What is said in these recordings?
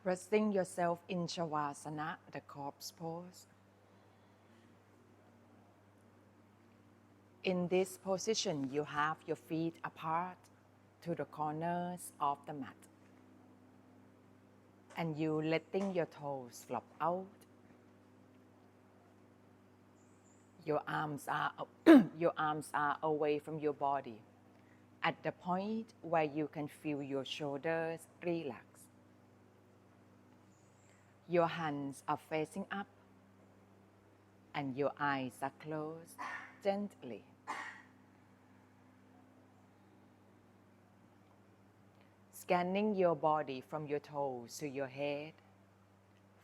Pressing yourself in Savasana, the corpse pose. In this position, you have your feet apart to the corners of the mat. And you letting your toes flop out. Your arms are away from your body at the point where you can feel your shoulders relax. Your hands are facing up and your eyes are closed gently. Scanning your body from your toes to your head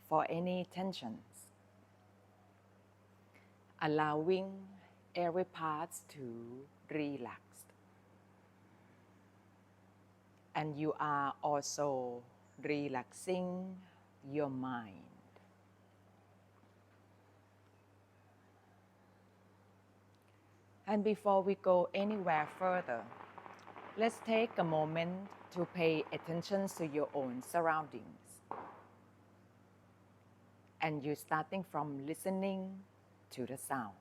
for any tensions. Allowing every part to relax. And you are also relaxing your mind. And before we go anywhere further, let's take a moment to pay attention to your own surroundings. And you're starting from listening to the sounds.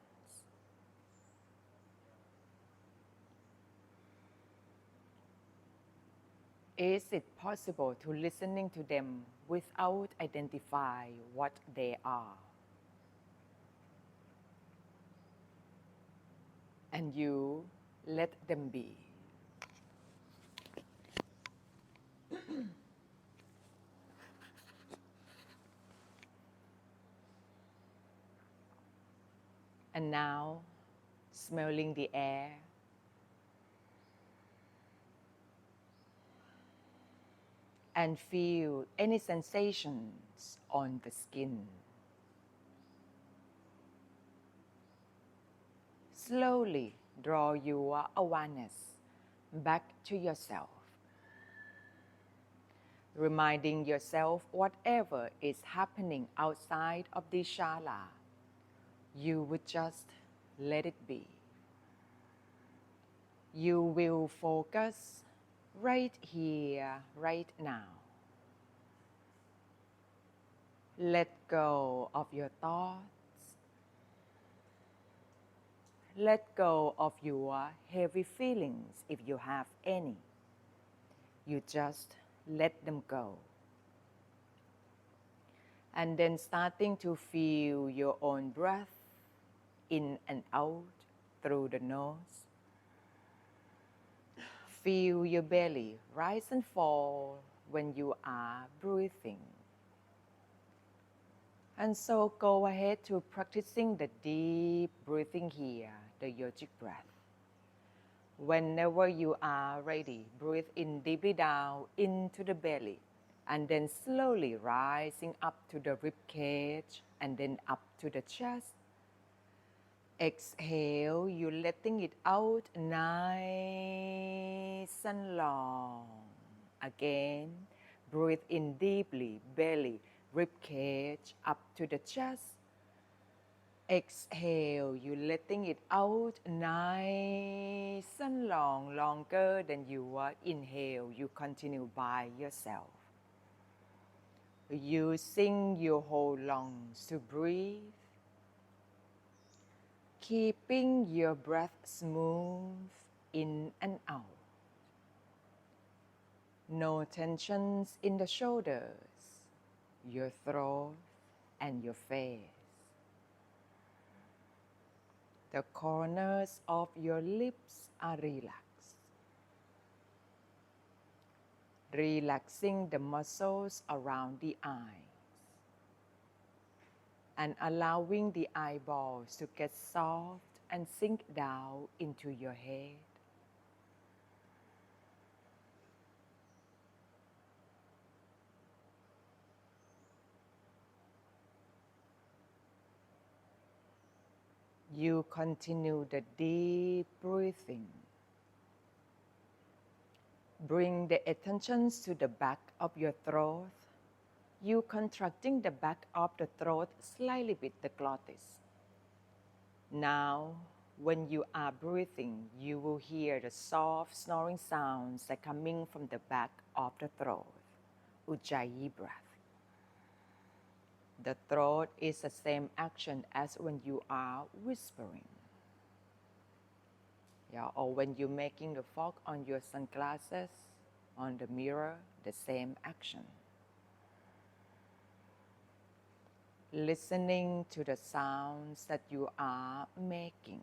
Is it possible to listening to them without identify what they are? And you let them be. And now, smelling the air, and feel any sensations on the skin. Slowly draw your awareness back to yourself, reminding yourself whatever is happening outside of the shala, you would just let it be. You will focus right here, right now. Let go of your thoughts. Let go of your heavy feelings if you have any. You just let them go. And then starting to feel your own breath in and out through the nose. Feel your belly rise and fall when you are breathing. And so go ahead to practicing the deep breathing here, the yogic breath. Whenever you are ready, breathe in deeply down into the belly and then slowly rising up to the rib cage and then up to the chest. Exhale, you letting it out nice and long. Again, breathe in deeply, belly, rib cage up to the chest. Exhale, you letting it out nice and long, longer than you inhale. You continue by yourself. Using your whole lungs to breathe. Keeping your breath smooth in and out. No tensions in the shoulders, your throat, and your face. The corners of your lips are relaxed. Relaxing the muscles around the eyes. And allowing the eyeballs to get soft and sink down into your head. You continue the deep breathing. Bring the attention to the back of your throat. You contracting the back of the throat slightly with the glottis. Now, when you are breathing, you will hear the soft snoring sounds that are coming from the back of the throat. Ujjayi breath. The throat is the same action as when you are whispering. Yeah, or when you're making the fog on your sunglasses, on the mirror, the same action. Listening to the sounds that you are making.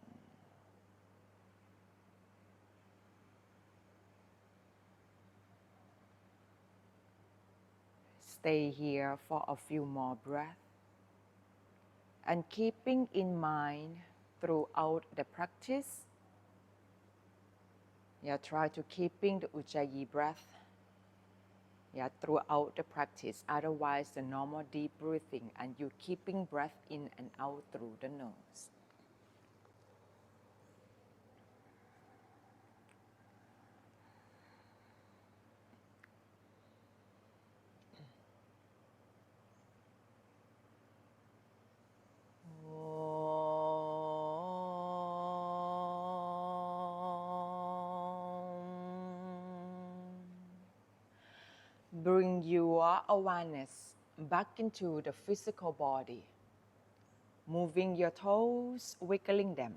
Stay here for a few more breaths and keeping in mind throughout the practice, try to keeping the Ujjayi breath throughout the practice. Otherwise, the normal deep breathing and you keeping breath in and out through the nose. Bring your awareness back into the physical body, moving your toes, wiggling them,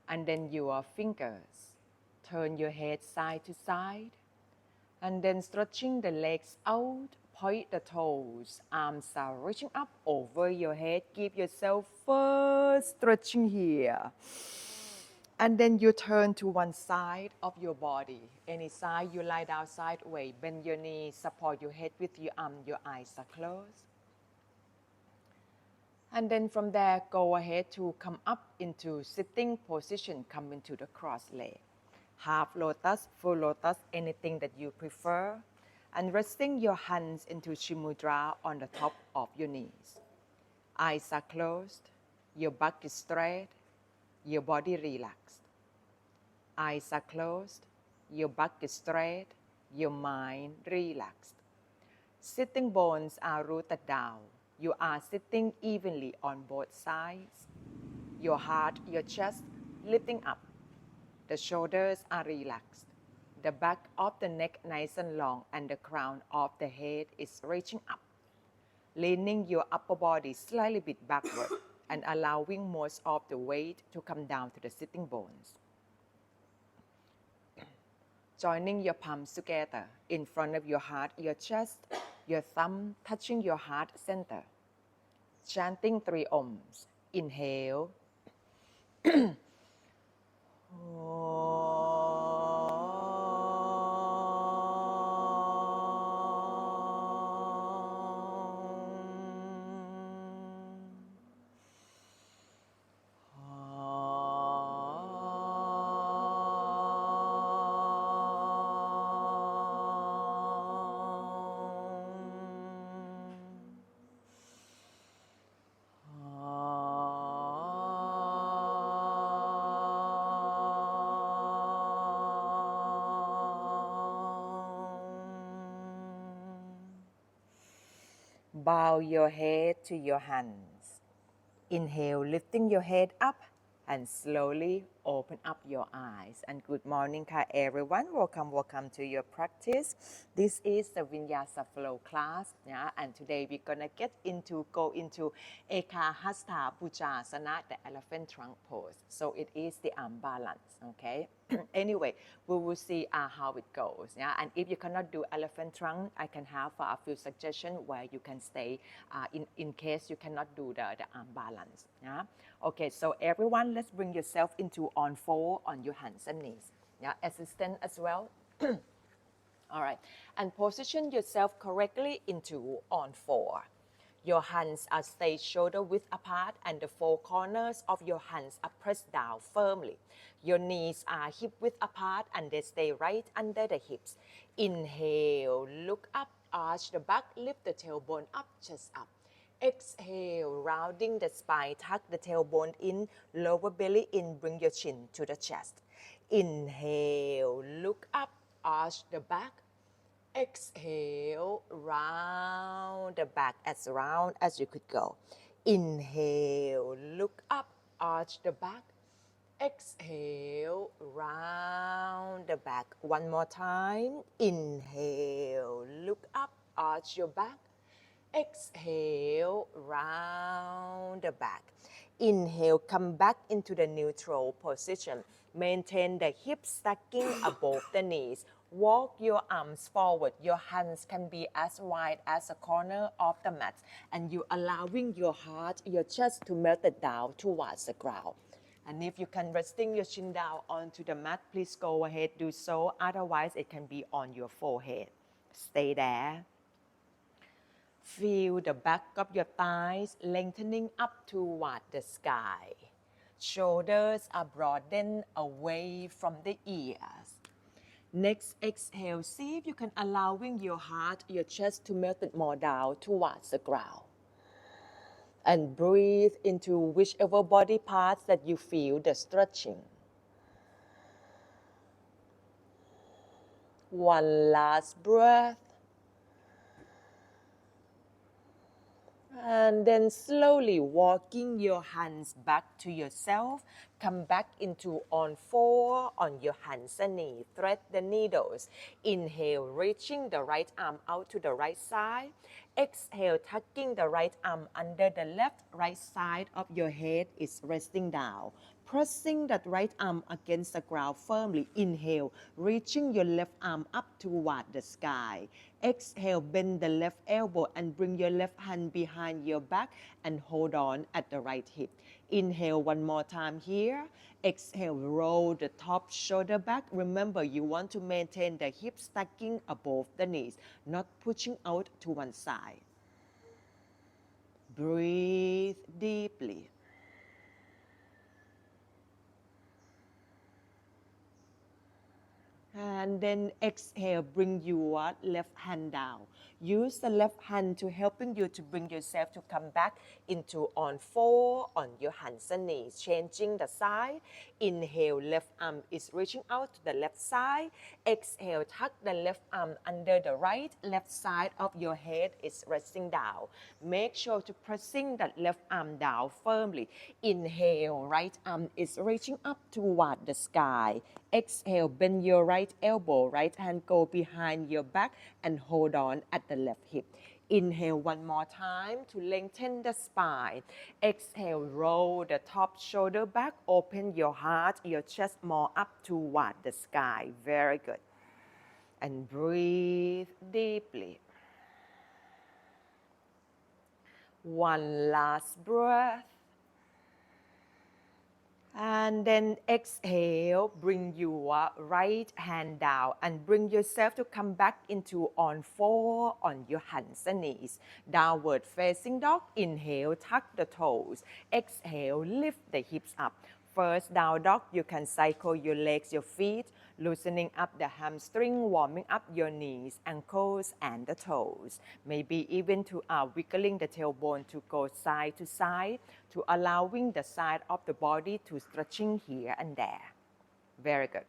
and then your fingers. Turn your head side to side, and then stretching the legs out, point the toes, arms are reaching up over your head. Give yourself first stretching here. And then you turn to one side of your body. Any side you lie down sideways, bend your knees, support your head with your arm, your eyes are closed. And then from there, go ahead to come up into sitting position, come into the cross leg. Half lotus, full lotus, anything that you prefer. And resting your hands into Shimudra on the top of your knees. Eyes are closed, your back is straight, your body relaxed. Eyes are closed, your back is straight, your mind relaxed. Sitting bones are rooted down. You are sitting evenly on both sides. Your heart, your chest lifting up. The shoulders are relaxed. The back of the neck nice and long and the crown of the head is reaching up. Leaning your upper body slightly bit backward and allowing most of the weight to come down to the sitting bones. Joining your palms together in front of your heart, your chest, your thumb touching your heart center. Chanting 3 Oms. Inhale. Bow your head to your hands. Inhale, lifting your head up and slowly open up your eyes. And good morning, everyone. Welcome to your practice. This is the Vinyasa flow class, and today we're gonna go into Ekahasta Pujasana, the elephant trunk pose. So it is the arm balance, okay? Anyway, we will see how it goes. And if you cannot do elephant trunk, I can have a few suggestions where you can stay in case you cannot do the arm balance. Okay, so everyone, let's bring yourself into on 4 on your hands and knees. Assistant as well. All right, and position yourself correctly into on 4. Your hands are stay shoulder width apart and the 4 corners of your hands are pressed down firmly. Your knees are hip width apart and they stay right under the hips. Inhale, look up, arch the back, lift the tailbone up, chest up. Exhale, rounding the spine, tuck the tailbone in, lower belly in, bring your chin to the chest. Inhale, look up, arch the back. Exhale, round the back as round as you could go. Inhale, look up, arch the back. Exhale, round the back. One more time. Inhale, look up, arch your back. Exhale, round the back. Inhale, come back into the neutral position. Maintain the hips stacking above the knees. Walk your arms forward. Your hands can be as wide as the corner of the mat. And you allowing your heart, your chest to melt it down towards the ground. And if you can resting your chin down onto the mat, please go ahead, do so. Otherwise, it can be on your forehead. Stay there. Feel the back of your thighs lengthening up toward the sky. Shoulders are broadened away from the ears. Next exhale, see if you can allowing your heart, your chest to melt it more down towards the ground. And breathe into whichever body parts that you feel the stretching. One last breath. And then slowly walking your hands back to yourself. Come back into on four on your hands and knees. Thread the needles. Inhale, reaching the right arm out to the right side. Exhale, tucking the right arm under the left. Right side of your head is resting down. Pressing that right arm against the ground firmly. Inhale, reaching your left arm up toward the sky. Exhale, bend the left elbow and bring your left hand behind your back and hold on at the right hip. Inhale one more time here. Exhale, roll the top shoulder back. Remember, you want to maintain the hips stacking above the knees, not pushing out to one side. Breathe deeply. And then exhale, bring your left hand down. Use the left hand to helping you to bring yourself to come back into on four on your hands and knees. Changing the side. Inhale, left arm is reaching out to the left side. Exhale, tuck the left arm under the right. Left side of your head is resting down. Make sure to pressing that left arm down firmly. Inhale, right arm is reaching up toward the sky. Exhale, bend your right elbow, right hand go behind your back and hold on at the left hip. Inhale one more time to lengthen the spine. Exhale, roll the top shoulder back, open your heart, your chest more up toward the sky. Very good. And breathe deeply. One last breath. And then exhale, bring your right hand down and bring yourself to come back into on four on your hands and knees. Downward facing dog. Inhale, tuck the toes. Exhale, lift the hips up. First down dog, you can cycle your legs, your feet, loosening up the hamstring, warming up your knees, ankles, and the toes. Maybe even to wiggling the tailbone to go side to side, to allowing the side of the body to stretching here and there. Very good.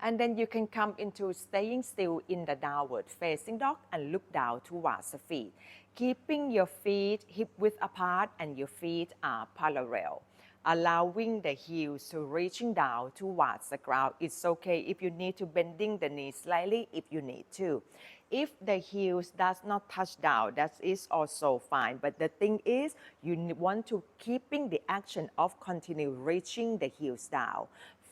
And then you can come into staying still in the downward facing dog and look down towards the feet. Keeping your feet hip width apart and your feet are parallel. Allowing the heels to reaching down towards the ground. It's okay if you need to bending the knees slightly if you need to. If the heels does not touch down, that is also fine. But the thing is, you want to keeping the action of continue reaching the heels down.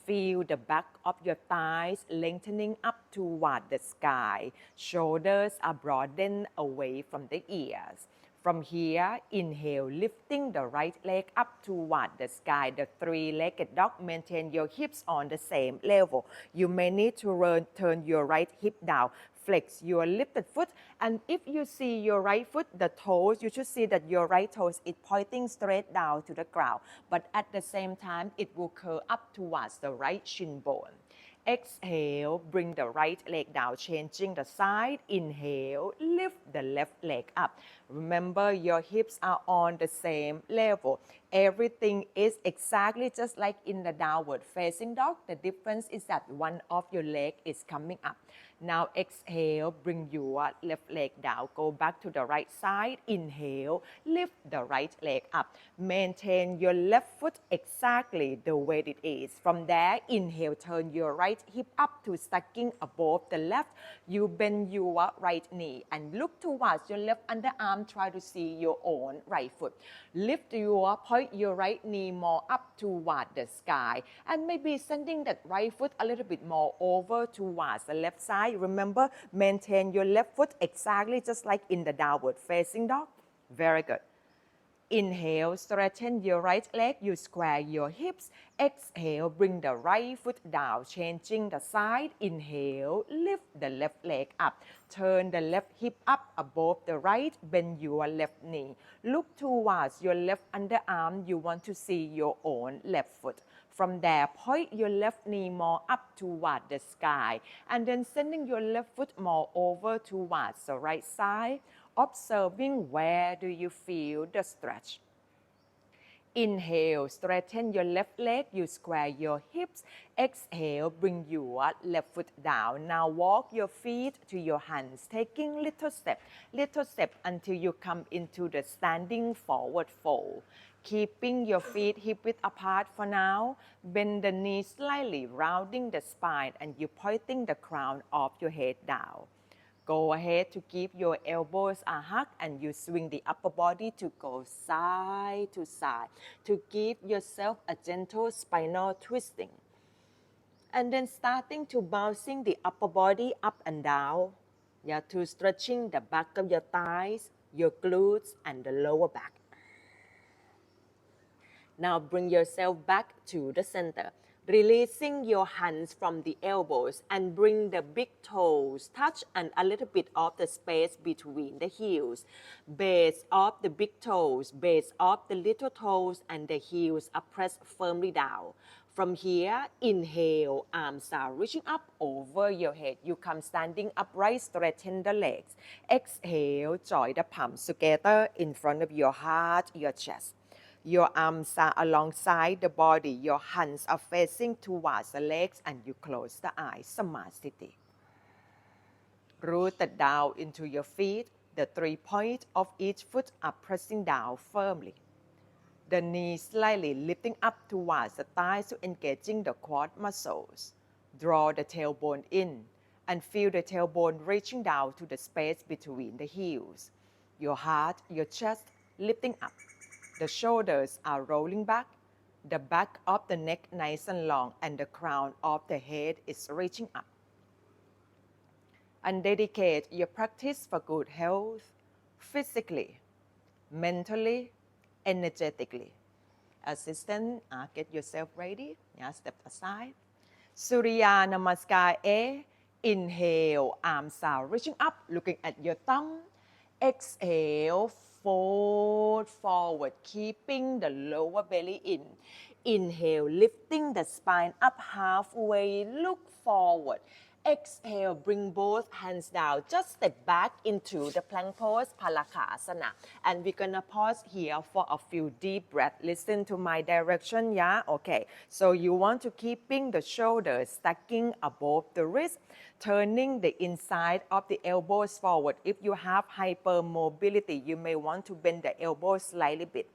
Feel the back of your thighs lengthening up toward the sky. Shoulders are broadened away from the ears. From here, inhale, lifting the right leg up toward the sky. The three-legged dog, maintain your hips on the same level. You may need to turn your right hip down. Flex your lifted foot, and if you see your right foot, the toes, you should see that your right toes is pointing straight down to the ground, but at the same time, it will curl up towards the right shin bone. Exhale, bring the right leg down, changing the side. Inhale, lift the left leg up. Remember, your hips are on the same level. Everything is exactly just like in the downward facing dog. The difference is that one of your leg is coming up. Now exhale, bring your left leg down. Go back to the right side. Inhale, lift the right leg up. Maintain your left foot exactly the way it is. From there, inhale, turn your right hip up to stacking above the left. You bend your right knee and look towards your left underarm. Try to see your own right foot. Lift point your right knee more up toward the sky and maybe sending that right foot a little bit more over towards the left side. Remember, maintain your left foot exactly just like in the downward facing dog. Very good. Inhale, straighten your right leg, you square your hips. Exhale, bring the right foot down, changing the side. Inhale, lift the left leg up. Turn the left hip up above the right, bend your left knee. Look towards your left underarm, you want to see your own left foot. From there, point your left knee more up toward the sky, and then sending your left foot more over towards the right side, observing where do you feel the stretch. Inhale, straighten your left leg, you square your hips. Exhale, bring your left foot down. Now walk your feet to your hands, taking little step until you come into the standing forward fold. Keeping your feet hip width apart for now. Bend the knees slightly, rounding the spine, and you pointing the crown of your head down. Go ahead to keep your elbows a hug and you swing the upper body to go side to side to give yourself a gentle spinal twisting. And then starting to bouncing the upper body up and down. Yeah, to stretching the back of your thighs, your glutes, and the lower back. Now bring yourself back to the center. Releasing your hands from the elbows and bring the big toes touch and a little bit of the space between the heels. Base of the big toes, base of the little toes and the heels are pressed firmly down. From here, inhale, arms are reaching up over your head. You come standing upright, straighten the legs. Exhale, join the palms together in front of your heart, your chest. Your arms are alongside the body. Your hands are facing towards the legs and you close the eyes. Samasthiti. Rooted down into your feet. The 3 points of each foot are pressing down firmly. The knees slightly lifting up towards the thighs to engaging the quad muscles. Draw the tailbone in and feel the tailbone reaching down to the space between the heels. Your heart, your chest lifting up. The shoulders are rolling back, the back of the neck nice and long, and the crown of the head is reaching up. And dedicate your practice for good health, physically, mentally, energetically. Assistant, get yourself ready. Yeah, step aside. Surya Namaskar A. Inhale, arms are reaching up, looking at your thumb. Exhale, fold forward, keeping the lower belly in. Inhale, lifting the spine up halfway, look forward. Exhale, bring both hands down. Just step back into the plank pose, Palakasana. And we're gonna pause here for a few deep breaths. Listen to my direction, yeah? Okay. So you want to keeping the shoulders stacking above the wrist, turning the inside of the elbows forward. If you have hypermobility, you may want to bend the elbows slightly bit.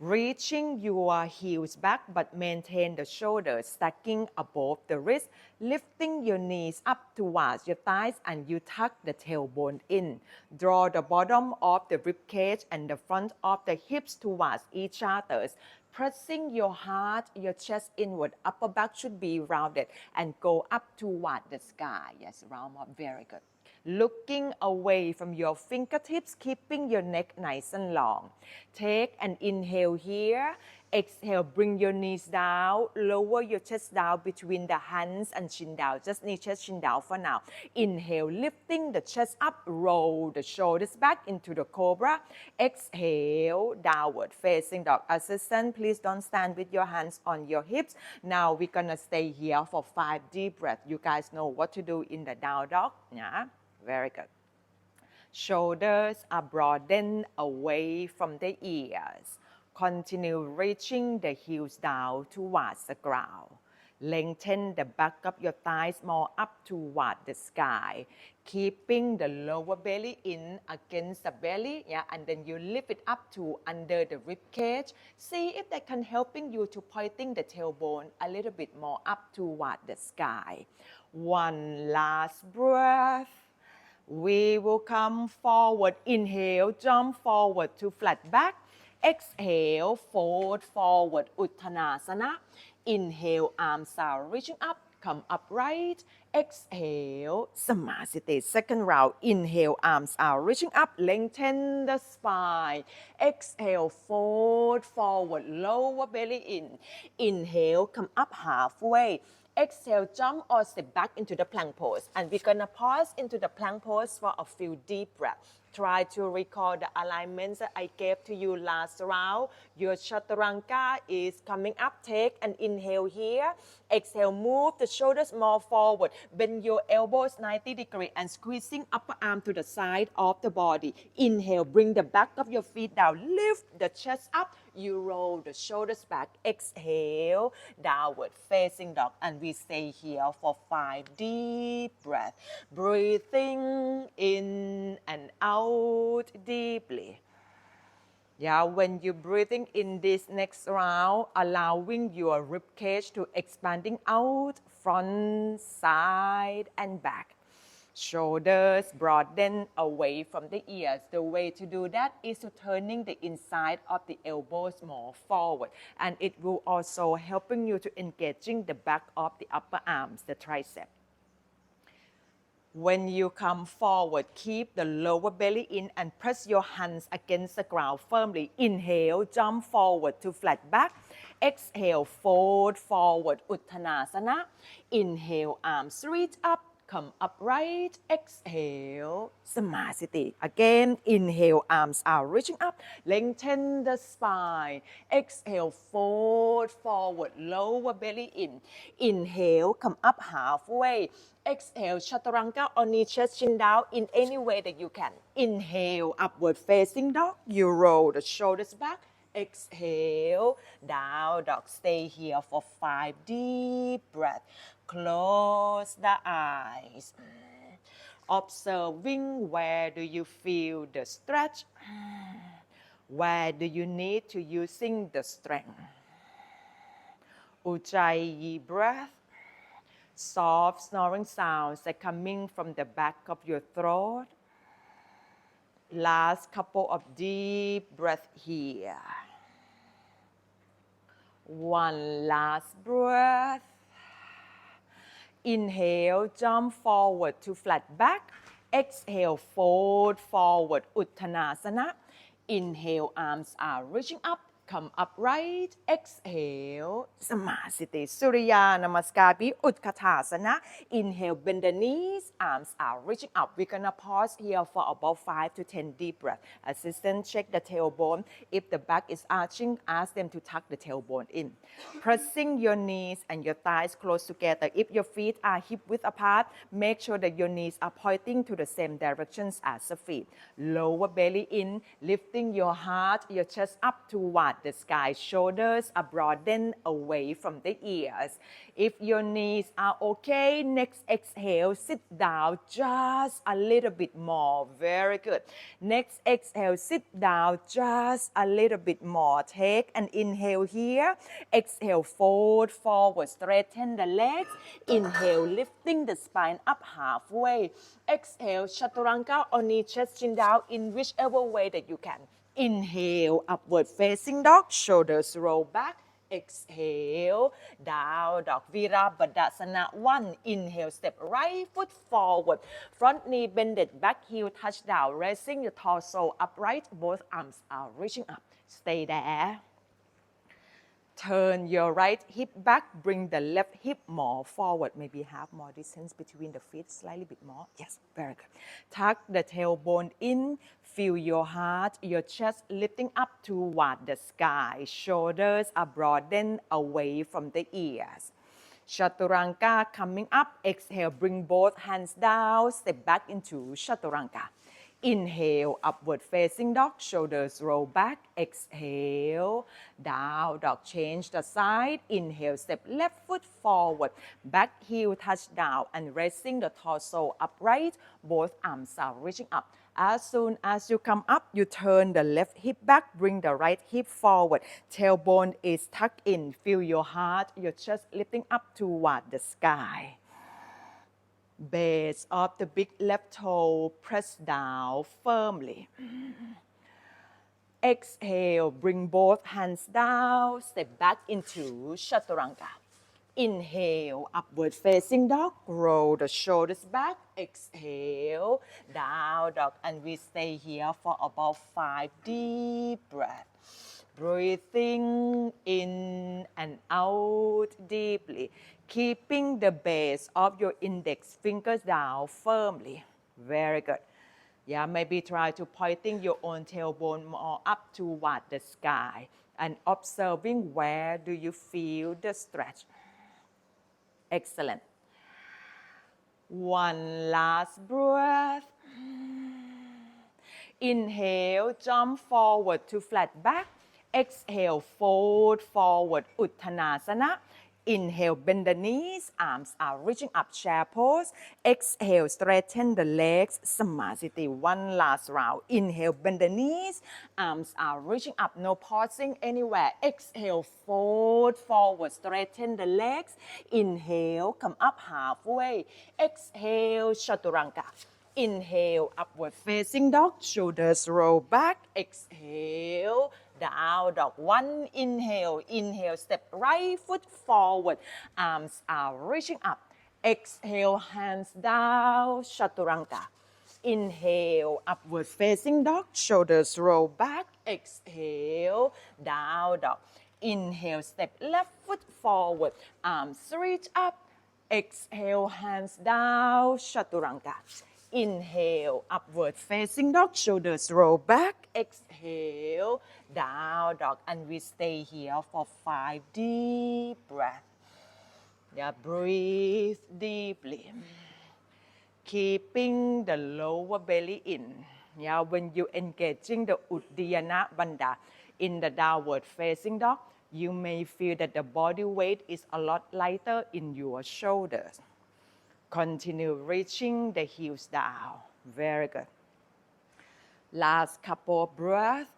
Reaching your heels back but maintain the shoulders stacking above the wrist, lifting your knees up towards your thighs and you tuck the tailbone in. Draw the bottom of the rib cage and the front of the hips towards each other. Pressing your heart, your chest inward, upper back should be rounded and go up toward the sky. Yes, round up, very good. Looking away from your fingertips, keeping your neck nice and long. Take an inhale here. Exhale, bring your knees down. Lower your chest down between the hands and chin down. Just knee, chest, chin down for now. Inhale, lifting the chest up. Roll the shoulders back into the cobra. Exhale, downward facing dog. Assistant, please don't stand with your hands on your hips. Now we're gonna stay here for 5 deep breaths. You guys know what to do in the down dog. Yeah, very good. Shoulders are broadened away from the ears. Continue reaching the heels down towards the ground. Lengthen the back of your thighs more up toward the sky, keeping the lower belly in against the belly, yeah, and then you lift it up to under the rib cage. See if that can helping you to pointing the tailbone a little bit more up toward the sky. One last breath. We will come forward. Inhale, jump forward to flat back. Exhale, fold forward, Uttanasana. Inhale, arms are reaching up, come upright. Exhale, Samasthiti. Second round. Inhale, arms are reaching up, lengthen the spine. Exhale, fold forward, lower belly in. Inhale, come up halfway. Exhale, jump or step back into the plank pose. And we're gonna pause into the plank pose for a few deep breaths. Try to recall the alignments that I gave to you last round. Your chaturanga is coming up. Take an inhale here. Exhale, move the shoulders more forward. Bend your elbows 90 degrees and squeezing upper arm to the side of the body. Inhale, bring the back of your feet down. Lift the chest up. You roll the shoulders back. Exhale, downward facing dog. And we stay here for 5 deep breaths. Breathing in and out deeply. Yeah, when you're breathing in this next round, allowing your rib cage to expanding out, front, side, and back. Shoulders broaden away from the ears. The way to do that is to turning the inside of the elbows more forward. And it will also helping you to engaging the back of the upper arms, the tricep. When you come forward, keep the lower belly in and press your hands against the ground firmly. Inhale, jump forward to flat back. Exhale, fold forward, Uttanasana. Inhale, arms reach up, come upright. Exhale, Samasthiti. Again, inhale, arms are reaching up. Lengthen the spine. Exhale, fold forward, lower belly in. Inhale, come up halfway. Exhale, chaturanga or knee, chest, chin down in any way that you can. Inhale, upward facing dog. You roll the shoulders back. Exhale, down dog. Stay here for 5 deep breaths. Close the eyes. Observing where do you feel the stretch? Where do you need to using the strength? Ujjayi breath. Soft snoring sounds are coming from the back of your throat. Last couple of deep breaths here. One last breath. Inhale, jump forward to flat back. Exhale, fold forward, Uttanasana. Inhale, arms are reaching up. Come upright. Exhale, Samasthiti. Surya Namaskar, Utkatasana. Inhale, bend the knees. Arms are reaching up. We're gonna pause here for about 5 to 10 deep breaths. Assistant, check the tailbone. If the back is arching, ask them to tuck the tailbone in. Pressing your knees and your thighs close together. If your feet are hip width apart, make sure that your knees are pointing to the same directions as the feet. Lower belly in, lifting your heart, your chest up toward the sky. Shoulders are broadened away from the ears. If your knees are okay, next exhale, sit down just a little bit more. Very good. Next exhale, sit down just a little bit more. Take an inhale here. Exhale, fold forward, straighten the legs. Inhale, lifting the spine up halfway. Exhale, chaturanga or knee, chest, chin down in whichever way that you can. Inhale, upward facing dog, shoulders roll back. Exhale, down dog, Virabhadasana. 1. Inhale, step right foot forward. Front knee bended, back heel touch down. Raising your torso upright, both arms are reaching up. Stay there. Turn your right hip back, bring the left hip more forward. Maybe have more distance between the feet, slightly bit more. Yes, very good. Tuck the tailbone in, feel your heart, your chest lifting up toward the sky. Shoulders are broadened away from the ears. Chaturanga coming up. Exhale, bring both hands down, step back into Chaturanga. Inhale, upward facing dog, shoulders roll back. Exhale, down dog, change the side. Inhale, step left foot forward. Back heel touch down and raising the torso upright. Both arms are reaching up. As soon as you come up, you turn the left hip back, bring the right hip forward. Tailbone is tucked in. Feel your heart, your chest lifting up toward the sky. Base of the big left toe, press down firmly. Exhale, bring both hands down, step back into Chaturanga. Inhale, upward facing dog, roll the shoulders back. Exhale, down dog, and we stay here for about 5 deep breaths. Breathing in and out deeply, keeping the base of your index fingers down firmly. Very good. Yeah, maybe try to pointing your own tailbone more up toward the sky and observing where do you feel the stretch. Excellent. One last breath. Inhale, jump forward to flat back. Exhale, fold forward, Uttanasana. Inhale, bend the knees, arms are reaching up, chair pose. Exhale, straighten the legs, Samasthiti. One last round. Inhale, bend the knees, arms are reaching up, no pausing anywhere. Exhale, fold forward, straighten the legs. Inhale, come up halfway. Exhale, Chaturanga. Inhale, upward facing dog, shoulders roll back. Exhale, down dog. One inhale, inhale, step right foot forward. Arms are reaching up. Exhale, hands down, Chaturanga. Inhale, upward facing dog, shoulders roll back. Exhale, down dog. Inhale, step left foot forward. Arms reach up. Exhale, hands down, Chaturanga. Inhale, upward facing dog, shoulders roll back. Exhale, down dog. And we stay here for 5 deep breaths. Yeah, breathe deeply. Keeping the lower belly in. Yeah, when you engaging the Uddiyana Bandha in the downward facing dog, you may feel that the body weight is a lot lighter in your shoulders. Continue reaching the heels down. Very good. Last couple of breaths.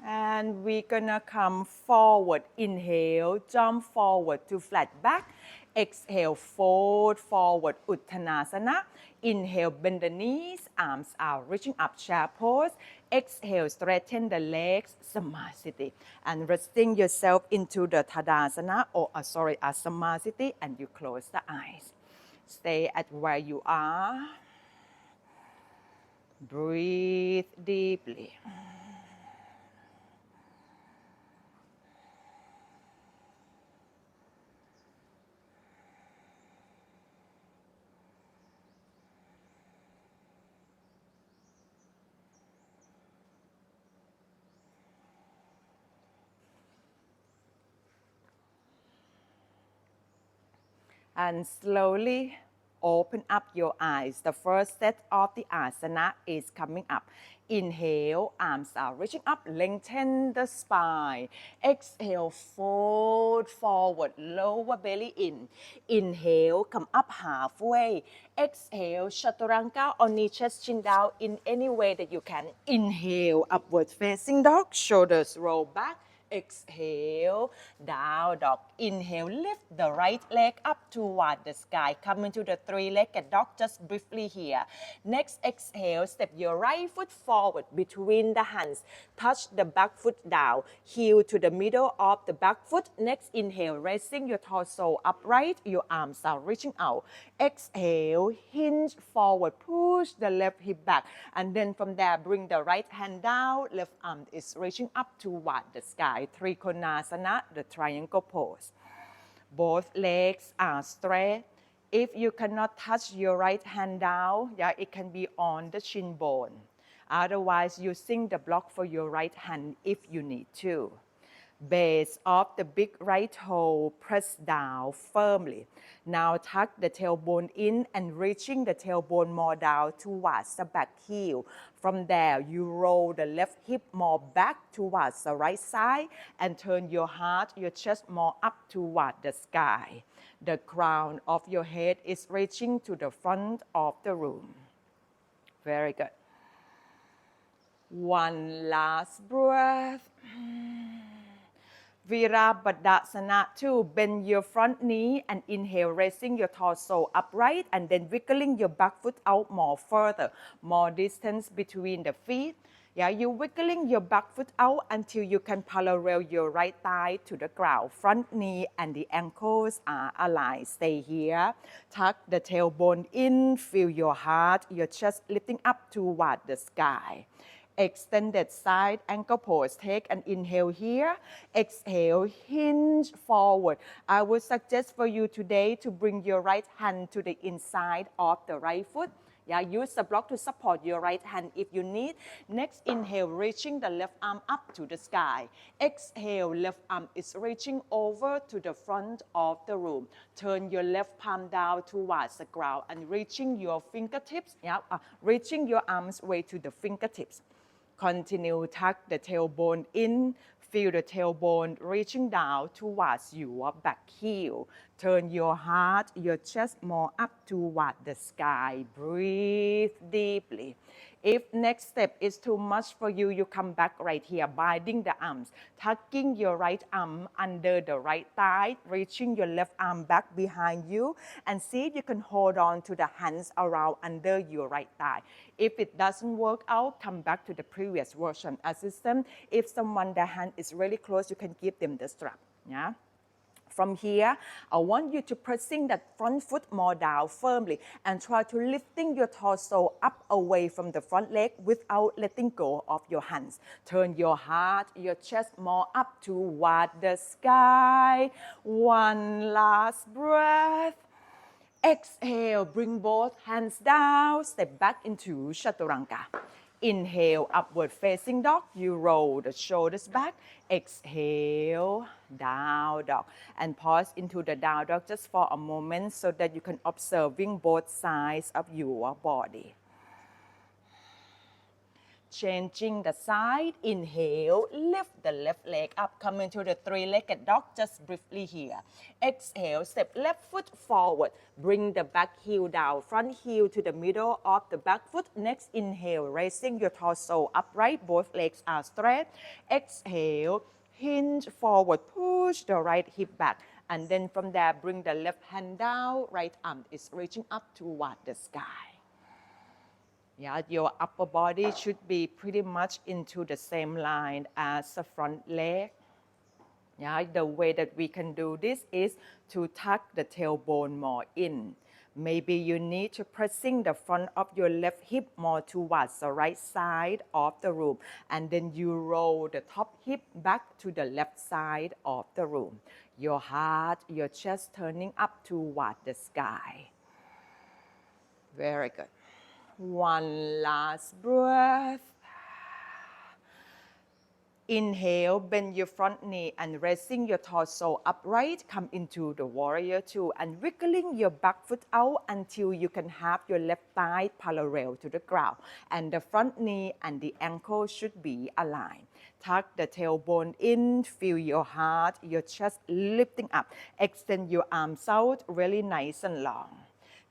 And we're gonna come forward. Inhale, jump forward to flat back. Exhale, fold forward, Uttanasana. Inhale, bend the knees, arms are reaching up, chair pose. Exhale, straighten the legs, Samasthiti. And resting yourself into the Tadasana, Samasthiti, and you close the eyes. Stay at where you are. Breathe deeply. And slowly open up your eyes. The first set of the asana is coming up. Inhale, arms are reaching up, lengthen the spine. Exhale, fold forward, lower belly in. Inhale, come up halfway. Exhale, Chaturanga or knee, chest, chin down in any way that you can. Inhale, upward facing dog, shoulders roll back. Exhale, down dog. Inhale, lift the right leg up toward the sky. Come into the three-legged dog just briefly here. Next, exhale, step your right foot forward between the hands. Touch the back foot down. Heel to the middle of the back foot. Next, inhale, raising your torso upright. Your arms are reaching out. Exhale, hinge forward. Push the left hip back. And then from there, bring the right hand down. Left arm is reaching up toward the sky. Trikonasana, the triangle pose. Both legs are straight. If you cannot touch your right hand down, it can be on the shin bone. Otherwise, using the block for your right hand if you need to. Base of the big right toe, press down firmly. Now tuck the tailbone in and reaching the tailbone more down towards the back heel. From there, you roll the left hip more back towards the right side and turn your heart, your chest more up toward the sky. The crown of your head is reaching to the front of the room. Very good. One last breath. Virabhadasana 2. Bend your front knee and inhale, raising your torso upright and then wiggling your back foot out more further. More distance between the feet. Yeah, you're wiggling your back foot out until you can parallel your right thigh to the ground. Front knee and the ankles are aligned. Stay here. Tuck the tailbone in. Feel your heart, your chest lifting up toward the sky. Extended side ankle pose. Take an inhale here. Exhale, hinge forward. I would suggest for you today to bring your right hand to the inside of the right foot. Yeah, use the block to support your right hand if you need. Next, inhale, reaching the left arm up to the sky. Exhale, left arm is reaching over to the front of the room. Turn your left palm down towards the ground and reaching your fingertips. Yeah, reaching your arms way to the fingertips. Continue, tuck the tailbone in. Feel the tailbone reaching down towards your back heel. Turn your heart, your chest more up toward the sky. Breathe deeply. If next step is too much for you, you come back right here, binding the arms, tucking your right arm under the right thigh, reaching your left arm back behind you, and see if you can hold on to the hands around under your right thigh. If it doesn't work out, come back to the previous version. Assistant, if someone, their hand is really close, you can give them the strap. Yeah. From here, I want you to pressing that front foot more down firmly and try to lifting your torso up away from the front leg without letting go of your hands. Turn your heart, your chest more up toward the sky. One last breath. Exhale, bring both hands down, step back into Chaturanga. Inhale, upward facing dog. You roll the shoulders back. Exhale, down dog. And pause into the down dog just for a moment so that you can observing both sides of your body. Changing the side, inhale, lift the left leg up, come into the three-legged dog, just briefly here. Exhale, step left foot forward, bring the back heel down, front heel to the middle of the back foot. Next, inhale, raising your torso upright, both legs are straight. Exhale, hinge forward, push the right hip back. And then from there, bring the left hand down, right arm is reaching up toward the sky. Yeah, your upper body should be pretty much into the same line as the front leg. Yeah, the way that we can do this is to tuck the tailbone more in. Maybe you need to pressing the front of your left hip more towards the right side of the room. And then you roll the top hip back to the left side of the room. Your heart, your chest turning up toward the sky. Very good. One last breath. Inhale, bend your front knee and raising your torso upright. Come into the warrior two and wiggling your back foot out until you can have your left thigh parallel to the ground. And the front knee and the ankle should be aligned. Tuck the tailbone in, feel your heart, your chest lifting up. Extend your arms out really nice and long.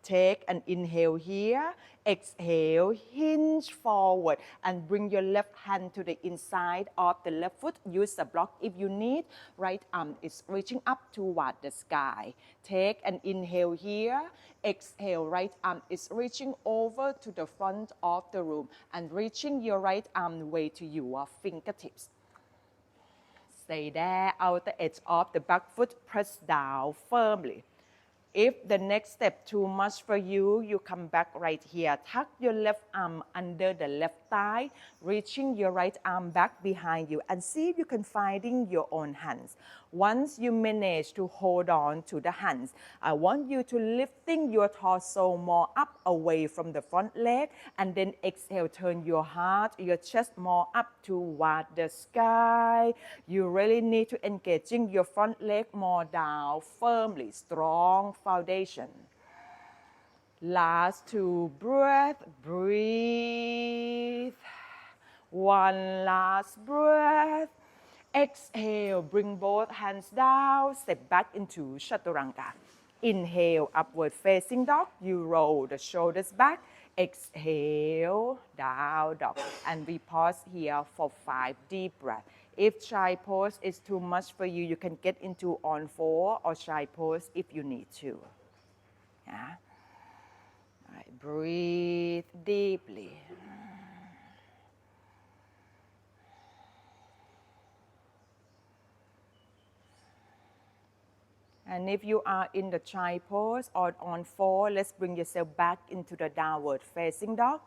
Take an inhale here. Exhale, hinge forward and bring your left hand to the inside of the left foot. Use the block if you need. Right arm is reaching up toward the sky. Take an inhale here. Exhale, right arm is reaching over to the front of the room and reaching your right arm way to your fingertips. Stay there, outer edge of the back foot, press down firmly. If the next step too much for you, you come back right here. Tuck your left arm under the left thigh, reaching your right arm back behind you and see if you can finding your own hands. Once you manage to hold on to the hands, I want you to lifting your torso more up away from the front leg, and then exhale, turn your heart, your chest more up toward the sky. You really need to engaging your front leg more down firmly, strong foundation. Last 2 breaths, breathe. One last breath. Exhale, bring both hands down, step back into Chaturanga. Inhale, upward facing dog. You roll the shoulders back. Exhale, down dog. And we pause here for 5 deep breaths. If child pose is too much for you, you can get into on 4 or child pose if you need to. Yeah. All right, breathe deeply. And if you are in the child pose or on 4, let's bring yourself back into the downward facing dog.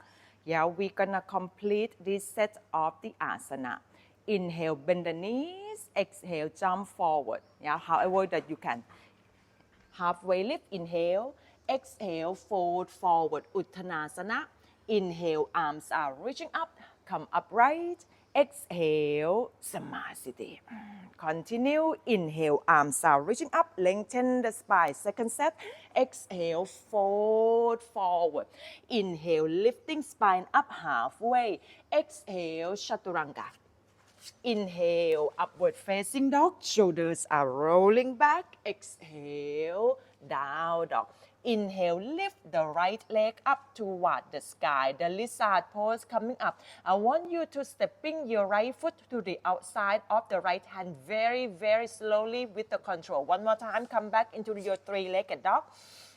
Yeah, we're gonna complete this set of the asana. Inhale, bend the knees. Exhale, jump forward. Yeah, however that you can. Halfway lift, inhale. Exhale, fold forward, Uttanasana. Inhale, arms are reaching up, come upright. Exhale, Samasthiti. Continue, inhale, arms are reaching up, lengthen the spine. Second set, exhale, fold forward. Inhale, lifting spine up halfway. Exhale, Chaturanga. Inhale, upward facing dog. Shoulders are rolling back. Exhale, down dog. Inhale, lift the right leg up toward the sky. The lizard pose coming up. I want you to stepping your right foot to the outside of the right hand very, very slowly with the control. One more time, come back into your 3-legged dog.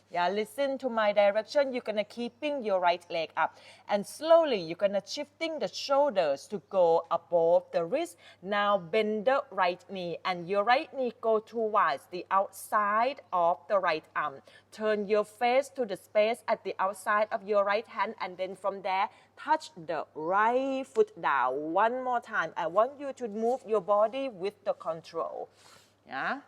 Yeah, listen to my direction. You're gonna keeping your right leg up. And slowly, you're gonna shifting the shoulders to go above the wrist. Now bend the right knee and your right knee go towards the outside of the right arm. Turn your face to the space at the outside of your right hand, and then from there, touch the right foot down. One more time. I want you to move your body with the control. Yeah.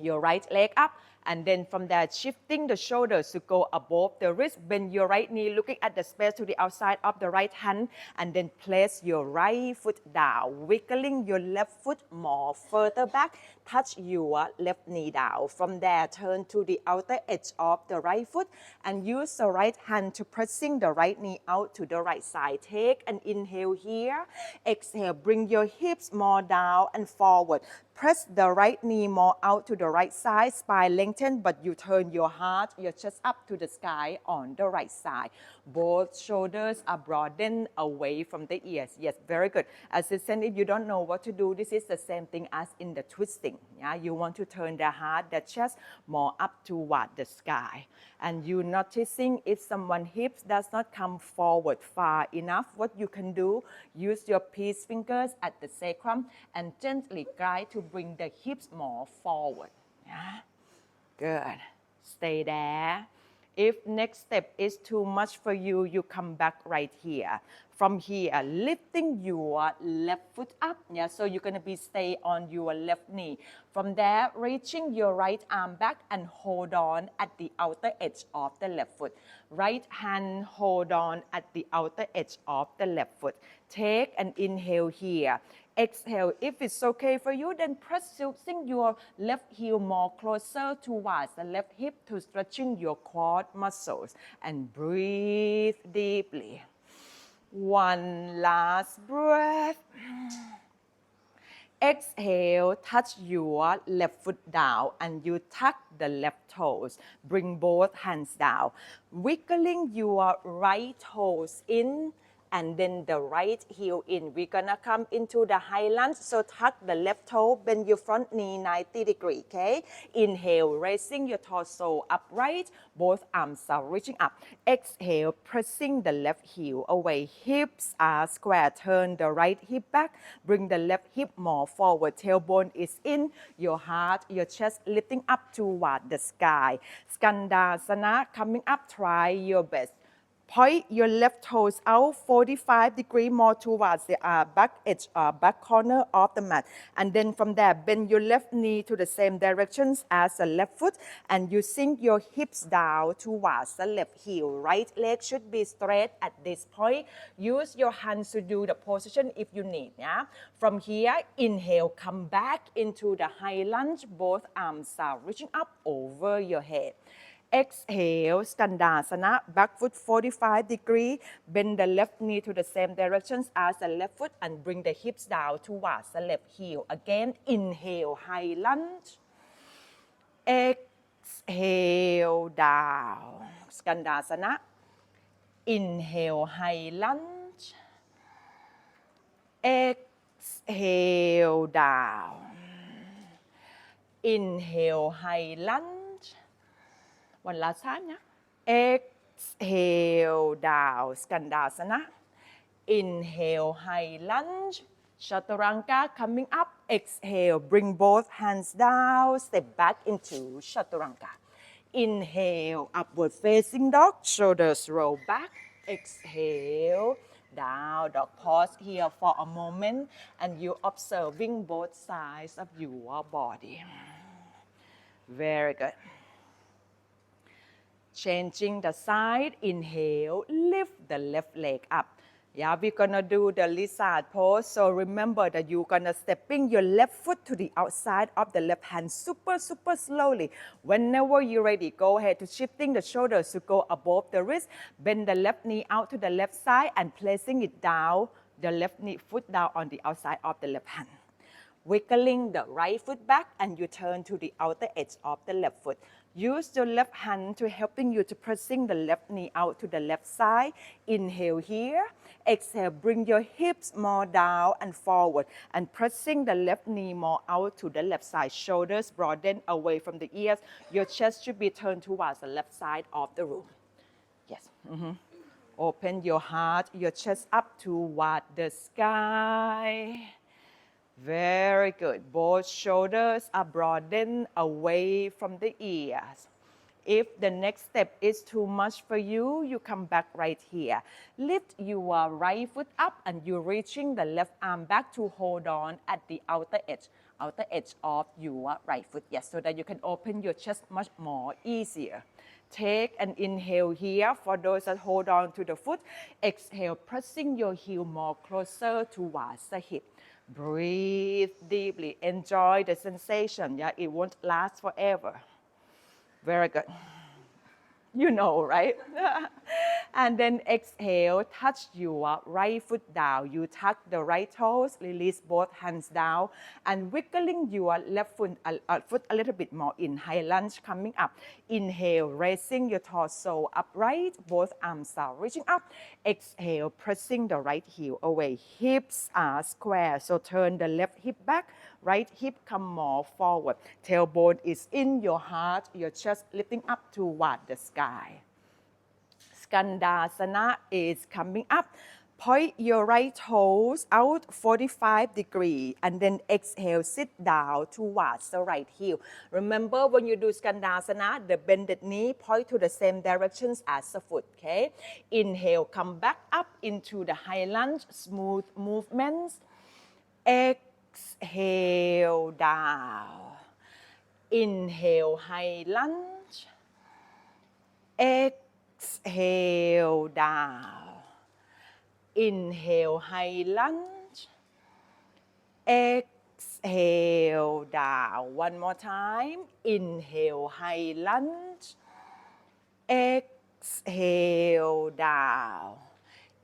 Your right leg up, and then from there, shifting the shoulders to go above the wrist. Bend your right knee, looking at the space to the outside of the right hand, and then place your right foot down, wiggling your left foot more further back. Touch your left knee down. From there, turn to the outer edge of the right foot and use the right hand to pressing the right knee out to the right side. Take an inhale here. Exhale, bring your hips more down and forward. Press the right knee more out to the right side, spine lengthened, but you turn your heart, your chest up to the sky on the right side. Both shoulders are broadened away from the ears. Yes, very good. Assistant, if you don't know what to do, this is the same thing as in the twisting. Yeah, you want to turn the heart, the chest more up toward the sky. And you noticing if someone's hips does not come forward far enough, what you can do, use your peace fingers at the sacrum and gently guide to bring the hips more forward. Yeah, good. Stay there. If next step is too much for you, you come back right here. From here, lifting your left foot up. Yeah, so you're going to be stay on your left knee. From there, reaching your right arm back and hold on at the outer edge of the left foot. Right hand hold on at the outer edge of the left foot. Take an inhale here. Exhale. If it's okay for you, then press tilting your left heel more closer towards the left hip to stretching your quad muscles. And breathe deeply. One last breath. Exhale, touch your left foot down and you tuck the left toes. Bring both hands down. Wiggling your right toes in and then the right heel in. We're gonna come into the high lunge, so tuck the left toe, bend your front knee 90 degrees, okay? Inhale, raising your torso upright, both arms are reaching up. Exhale, pressing the left heel away. Hips are square, turn the right hip back, bring the left hip more forward. Tailbone is in, your heart, your chest lifting up toward the sky. Skandasana coming up, try your best. Point your left toes out 45 degrees more towards the back edge, back corner of the mat. And then from there, bend your left knee to the same directions as the left foot. And you sink your hips down towards the left heel. Right leg should be straight at this point. Use your hands to do the position if you need. Yeah? From here, inhale, come back into the high lunge. Both arms are reaching up over your head. Exhale, Skandasana, back foot 45 degrees. Bend the left knee to the same directions as the left foot and bring the hips down towards the left heel. Again, inhale, high lunge. Exhale, down. Skandasana. Inhale, high lunge. Exhale, down. Inhale, high lunge. One last time, yeah. Exhale, down, Skandasana. Inhale, high lunge. Chaturanga coming up. Exhale, bring both hands down. Step back into Chaturanga. Inhale, upward facing dog. Shoulders roll back. Exhale, down dog. Pause here for a moment and you observing both sides of your body. Very good. Changing the side, inhale, lift the left leg up. Yeah, we're gonna do the lizard pose. So remember that you're gonna stepping your left foot to the outside of the left hand super slowly. Whenever you're ready, go ahead to shifting the shoulders to go above the wrist. Bend the left knee out to the left side and placing it down, the left knee foot down on the outside of the left hand. Wiggling the right foot back and you turn to the outer edge of the left foot. Use your left hand to helping you to pressing the left knee out to the left side. Inhale here. Exhale, bring your hips more down and forward and pressing the left knee more out to the left side. Shoulders broaden away from the ears. Your chest should be turned towards the left side of the room. Yes. Open your heart, your chest up toward the sky. Very good. Both shoulders are broadened away from the ears. If the next step is too much for you, you come back right here. Lift your right foot up and you're reaching the left arm back to hold on at the outer edge of your right foot. Yes, so that you can open your chest much more easier. Take an inhale here for those that hold on to the foot. Exhale, pressing your heel more closer towards the hip. Breathe deeply. Enjoy the sensation. Yeah, it won't last forever. Very good. You know, right? And then exhale, touch your right foot down. You tuck the right toes, release both hands down, and wiggling your left foot a little bit more in high lunge coming up. Inhale, raising your torso upright, both arms are reaching up. Exhale, pressing the right heel away. Hips are square, so turn the left hip back, right hip come more forward. Tailbone is in your heart, your chest lifting up toward the sky. Skandasana is coming up. Point your right toes out 45 degrees and then exhale, sit down towards the right heel. Remember when you do Skandasana, the bended knee point to the same directions as the foot, okay? Inhale, come back up into the high lunge, smooth movements. Exhale, down. Inhale, high lunge. Exhale, down. Inhale, high lunge. Exhale, down. One more time. Inhale, high lunge. Exhale, down.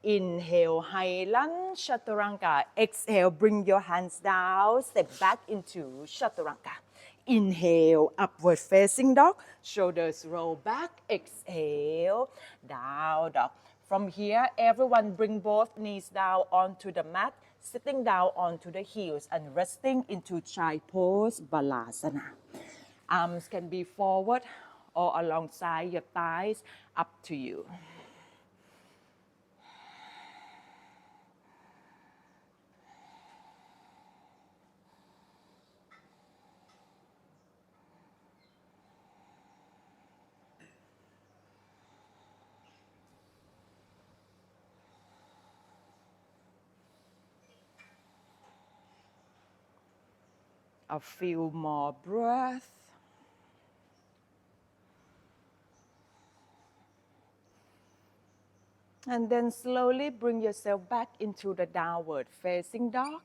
Inhale, high lunge, Chaturanga. Exhale, bring your hands down. Step back into Chaturanga. Inhale, upward facing dog. Shoulders roll back. Exhale, down dog. From here, everyone bring both knees down onto the mat, sitting down onto the heels and resting into child pose, Balasana. Arms can be forward or alongside your thighs, up to you. A few more breaths. And then slowly bring yourself back into the downward facing dog.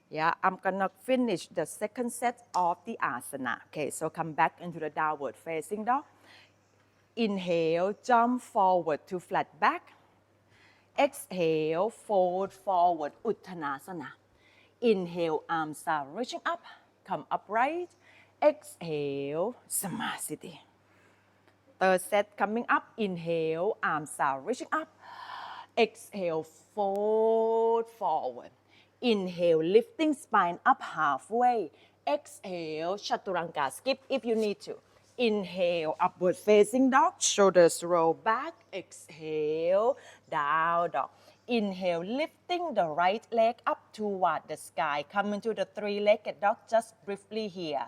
Yeah, I'm gonna finish the second set of the asana. Okay, so come back into the downward facing dog. Inhale, jump forward to flat back. Exhale, fold forward, Uttanasana. Inhale, arms are reaching up, come upright. Exhale, Samasthiti. Third set coming up, inhale, arms are reaching up. Exhale, fold forward. Inhale, lifting spine up halfway. Exhale, chaturanga, skip if you need to. Inhale, upward facing dog, shoulders roll back. Exhale, down dog. Inhale, lifting the right leg up toward the sky. Come into the three-legged dog just briefly here.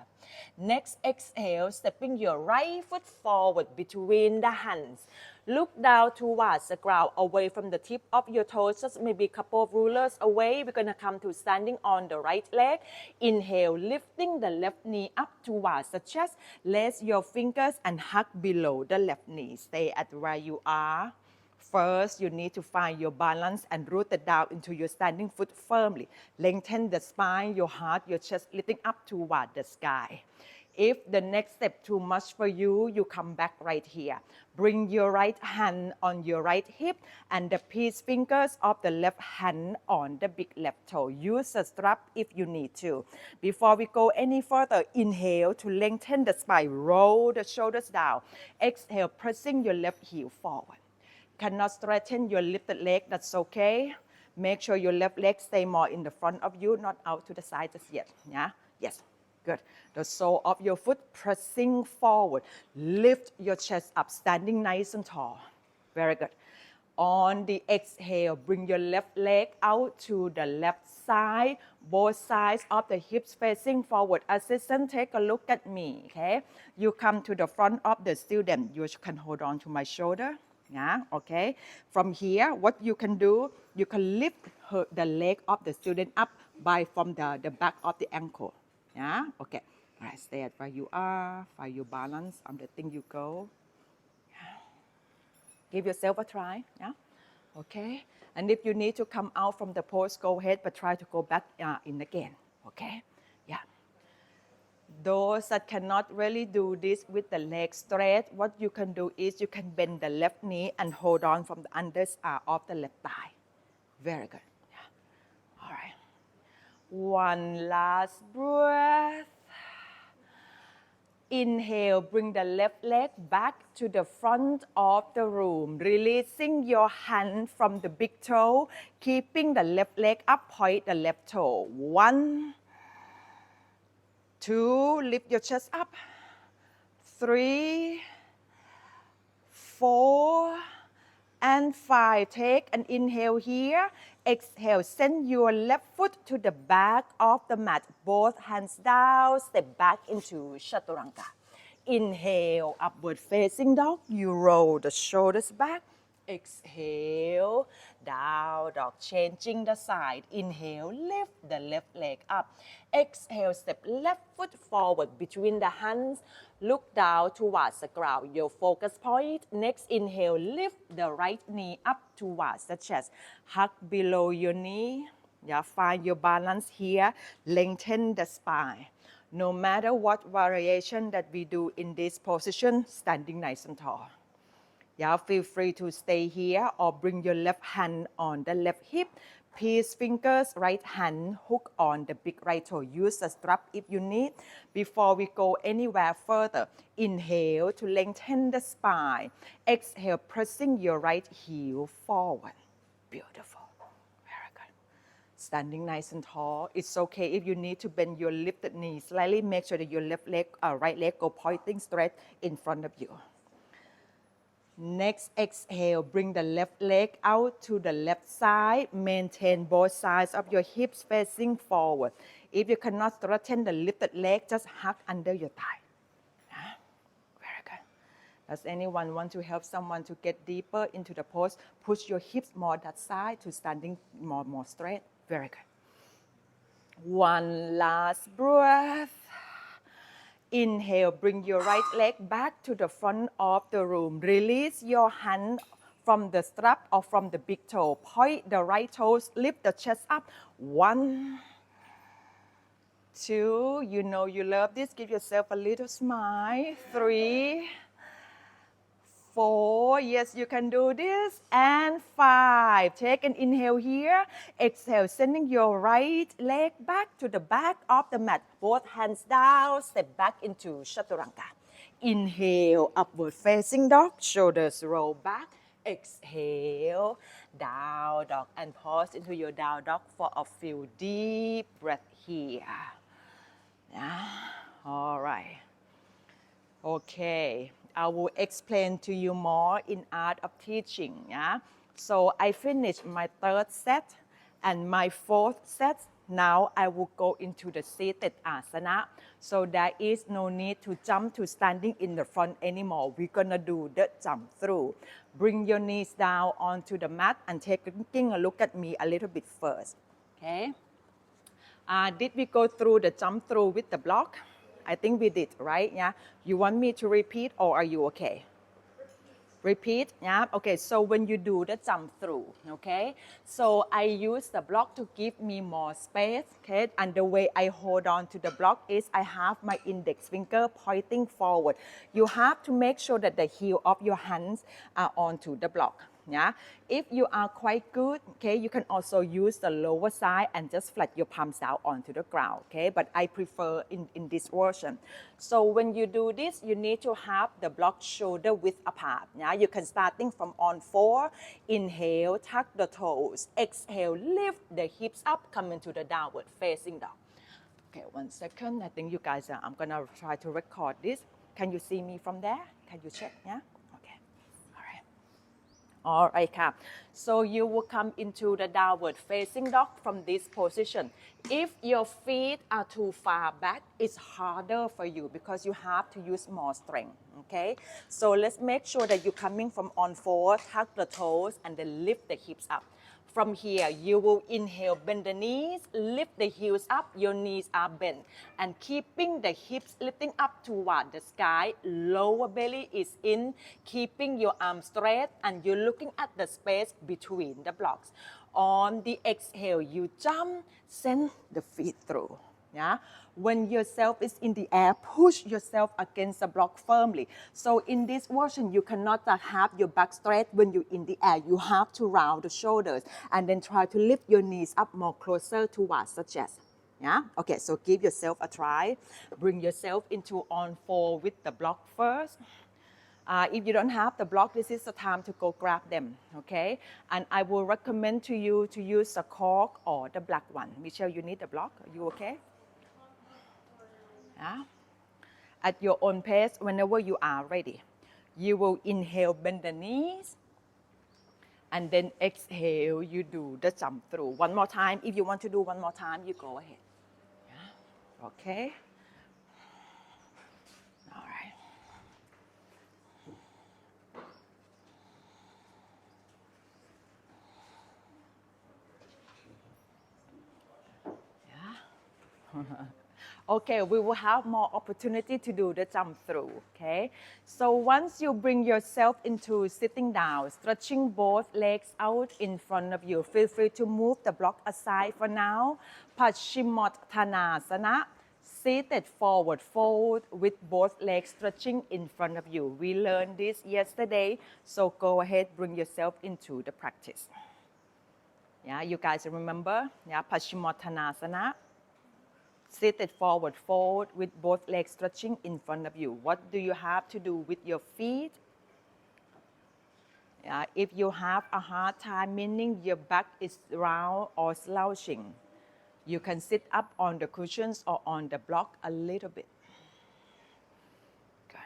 Next, exhale, stepping your right foot forward between the hands. Look down towards the ground, away from the tip of your toes, just maybe a couple of rulers away. We're gonna come to standing on the right leg. Inhale, lifting the left knee up towards the chest. Lace your fingers and hug below the left knee. Stay at where you are. First, you need to find your balance and root it down into your standing foot firmly. Lengthen the spine, your heart, your chest lifting up toward the sky. If the next step too much for you, you come back right here. Bring your right hand on your right hip and the peace fingers of the left hand on the big left toe. Use a strap if you need to. Before we go any further, inhale to lengthen the spine. Roll the shoulders down. Exhale, pressing your left heel forward. Cannot straighten your lifted leg, that's okay. Make sure your left leg stay more in the front of you, not out to the side just yet. Yeah? Yes. Good. The sole of your foot pressing forward. Lift your chest up, standing nice and tall. Very good. On the exhale, bring your left leg out to the left side. Both sides of the hips facing forward. Assistant, take a look at me, okay? You come to the front of the student. You can hold on to my shoulder. Yeah, okay. From here, what you can do, you can lift the leg of the student up from the back of the ankle. Yeah, okay. All right, stay at where you are, find your balance on the thing you go. Yeah. Give yourself a try. Yeah, okay. And if you need to come out from the pose, go ahead, but try to go back in again. Okay, yeah. Those that cannot really do this with the leg straight, what you can do is you can bend the left knee and hold on from the under of the left thigh. Very good. Yeah. All right. One last breath. Inhale, bring the left leg back to the front of the room. Releasing your hand from the big toe, keeping the left leg up, point the left toe. 1, 2, lift your chest up. 3, 4, and 5. Take an inhale here. Exhale, send your left foot to the back of the mat. Both hands down, step back into chaturanga. Inhale, upward facing dog. You roll the shoulders back. Exhale, down dog, changing the side. Inhale, lift the left leg up. Exhale, step left foot forward between the hands. Look down towards the ground, your focus point. Next, inhale, lift the right knee up towards the chest. Hug below your knee. Yeah, find your balance here. Lengthen the spine. No matter what variation that we do in this position, standing nice and tall. Yeah, feel free to stay here or bring your left hand on the left hip. Peace fingers, right hand hook on the big right toe. Use a strap if you need. Before we go anywhere further, inhale to lengthen the spine. Exhale, pressing your right heel forward. Beautiful. Very good. Standing nice and tall. It's okay if you need to bend your lifted knee slightly. Make sure that your right leg go pointing straight in front of you. Next, exhale, bring the left leg out to the left side. Maintain both sides of your hips facing forward. If you cannot straighten the lifted leg, just hug under your thigh. Very good. Does anyone want to help someone to get deeper into the pose? Push your hips more that side to standing more straight. Very good. One last breath. Inhale, bring your right leg back to the front of the room. Release your hand from the strap or from the big toe. Point the right toes, lift the chest up. 1, 2, you know you love this. Give yourself a little smile. 3, 4, yes, you can do this. And 5, take an inhale here. Exhale, sending your right leg back to the back of the mat. Both hands down, step back into Chaturanga. Inhale, upward facing dog, shoulders roll back. Exhale, down dog, and pause into your down dog for a few deep breaths here. Yeah. All right. Okay, I will explain to you more in art of teaching. Yeah? So I finished my third set and my fourth set. Now I will go into the seated asana. So there is no need to jump to standing in the front anymore. We're gonna do the jump through. Bring your knees down onto the mat and taking a look at me a little bit first. Okay. Did we go through the jump through with the block? I think we did, right? Yeah. You want me to repeat or are you okay? Repeat, yeah. Okay, so when you do the jump through, okay, so I use the block to give me more space, okay, and the way I hold on to the block is I have my index finger pointing forward. You have to make sure that the heel of your hands are onto the block. Yeah, if you are quite good, okay, you can also use the lower side and just flat your palms down onto the ground, okay, but I prefer in this version. So when you do this, you need to have the block shoulder width apart. Yeah, you can starting from on 4, inhale, tuck the toes, exhale, lift the hips up, come into the downward facing dog. Okay, 1 second, I think you guys, I'm gonna try to record this. Can you see me from there? Can you check, yeah? All right,ค่ะ. So you will come into the downward facing dog from this position. If your feet are too far back, it's harder for you because you have to use more strength, okay? So let's make sure that you're coming from on 4, tuck the toes, and then lift the hips up. From here, you will inhale, bend the knees, lift the heels up, your knees are bent. And keeping the hips lifting up toward the sky, lower belly is in, keeping your arms straight, and you're looking at the space between the blocks. On the exhale, you jump, send the feet through. Yeah? When yourself is in the air, push yourself against the block firmly. So in this version, you cannot have your back straight when you're in the air. You have to round the shoulders and then try to lift your knees up more closer towards the chest. Yeah? Okay, so give yourself a try. Bring yourself into on 4 with the block first. If you don't have the block, this is the time to go grab them, okay? And I will recommend to you to use the cork or the black one. Michelle, you need the block? Are you okay? Yeah. At your own pace, whenever you are ready. You will inhale, bend the knees, and then exhale, you do the jump through. One more time. If you want to do one more time, you go ahead. Yeah. Okay. All right. Yeah. Okay, we will have more opportunity to do the jump through, okay? So once you bring yourself into sitting down, stretching both legs out in front of you, feel free to move the block aside for now. Paschimottanasana, seated forward fold with both legs stretching in front of you. We learned this yesterday, so go ahead, bring yourself into the practice. Yeah, you guys remember? Yeah, Paschimottanasana. Seated forward fold with both legs stretching in front of you. What do you have to do with your feet? If you have a hard time, meaning your back is round or slouching, you can sit up on the cushions or on the block a little bit. Good.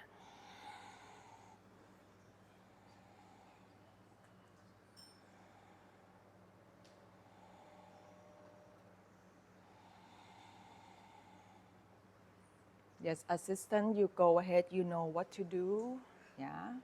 Yes, assistant, you go ahead, you know what to do. Yeah.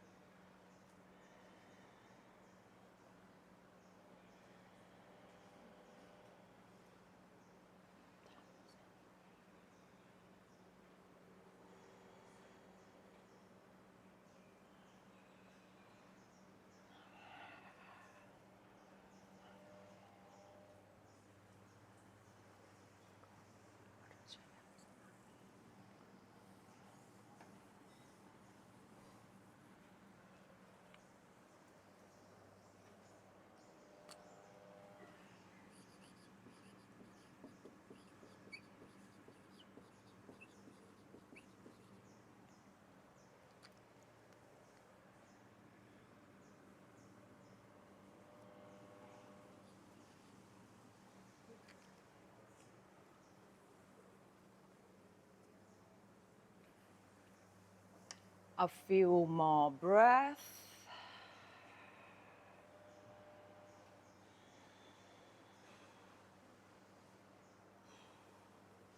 A few more breaths.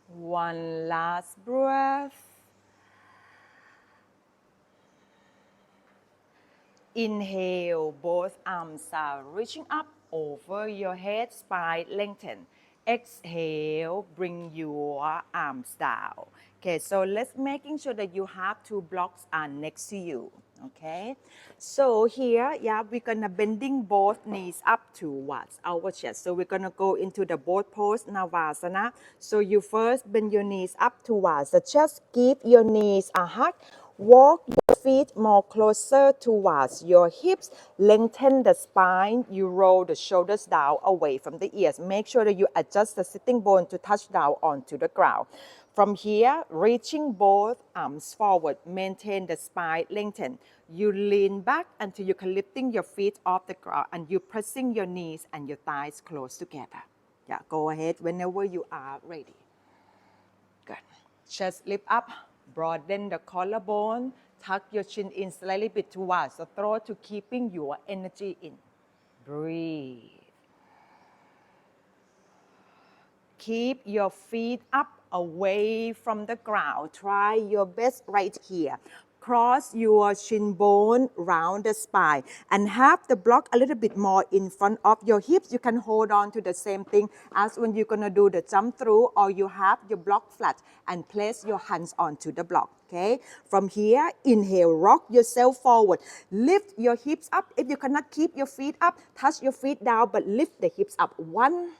One last breath. Inhale, both arms are reaching up over your head, spine lengthen. Exhale, bring your arms down. Okay, so let's making sure that you have two blocks are next to you. Okay, so here, yeah, we're gonna bending both knees up towards our chest. So we're gonna go into the both pose Navasana. So you first bend your knees up towards the chest. Give your knees a hug. Walk your feet more closer towards your hips. Lengthen the spine. You roll the shoulders down away from the ears. Make sure that you adjust the sitting bone to touch down onto the ground. From here, reaching both arms forward, maintain the spine lengthen. You lean back until you can lifting your feet off the ground and you pressing your knees and your thighs close together. Yeah, go ahead whenever you are ready. Good. Chest lift up, broaden the collarbone, tuck your chin in slightly bit towards the throat to keeping your energy in. Breathe. Keep your feet up away from the ground. Try your best right here. Cross your shin bone round the spine and have the block a little bit more in front of your hips. You can hold on to the same thing as when you're gonna do the jump through, or you have your block flat and place your hands onto the block. Okay, from here, inhale, rock yourself forward. Lift your hips up. If you cannot keep your feet up, touch your feet down, but lift the hips up. 1,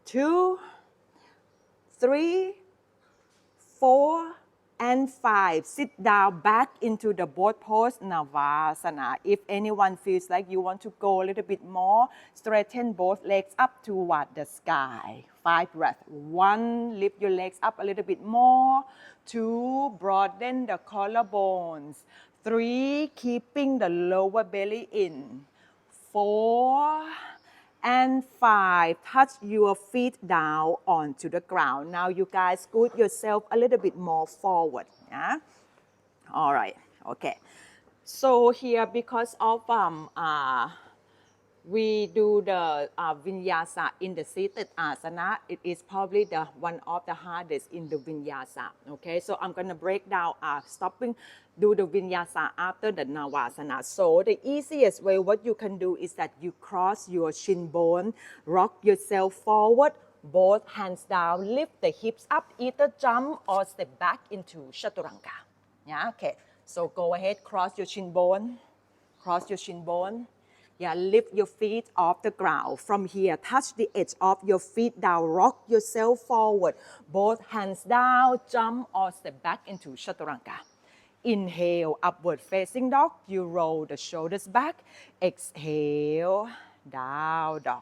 2, 3, 4, and 5. Sit down back into the boat pose Navasana. If anyone feels like you want to go a little bit more, straighten both legs up toward the sky. 5 breaths. 1, lift your legs up a little bit more. 2, broaden the collarbones. 3, keeping the lower belly in. 4, and 5, touch your feet down onto the ground. Now you guys scoot yourself a little bit more forward. Yeah? All right, okay. So here, because of we do the Vinyasa in the seated asana. It is probably the one of the hardest in the Vinyasa. Okay, so I'm gonna break down stopping, do the Vinyasa after the Navasana. So the easiest way what you can do is that you cross your shin bone, rock yourself forward, both hands down, lift the hips up, either jump or step back into Chaturanga. Yeah, okay. So go ahead, cross your shin bone, cross your shin bone. Yeah, lift your feet off the ground. From here, touch the edge of your feet down. Rock yourself forward. Both hands down, jump or step back into Chaturanga. Inhale, upward facing dog. You roll the shoulders back. Exhale, down dog.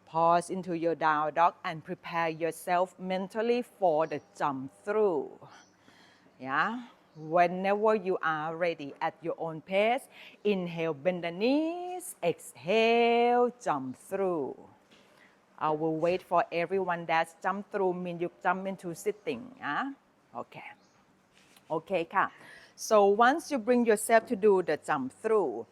Pause into your down dog and prepare yourself mentally for the jump through. Yeah. Whenever you are ready at your own pace, inhale, bend the knees, exhale, jump through. I will wait for everyone that's jump through, mean you jump into sitting. Okay. Okay, ka. So once you bring yourself to do the jump through,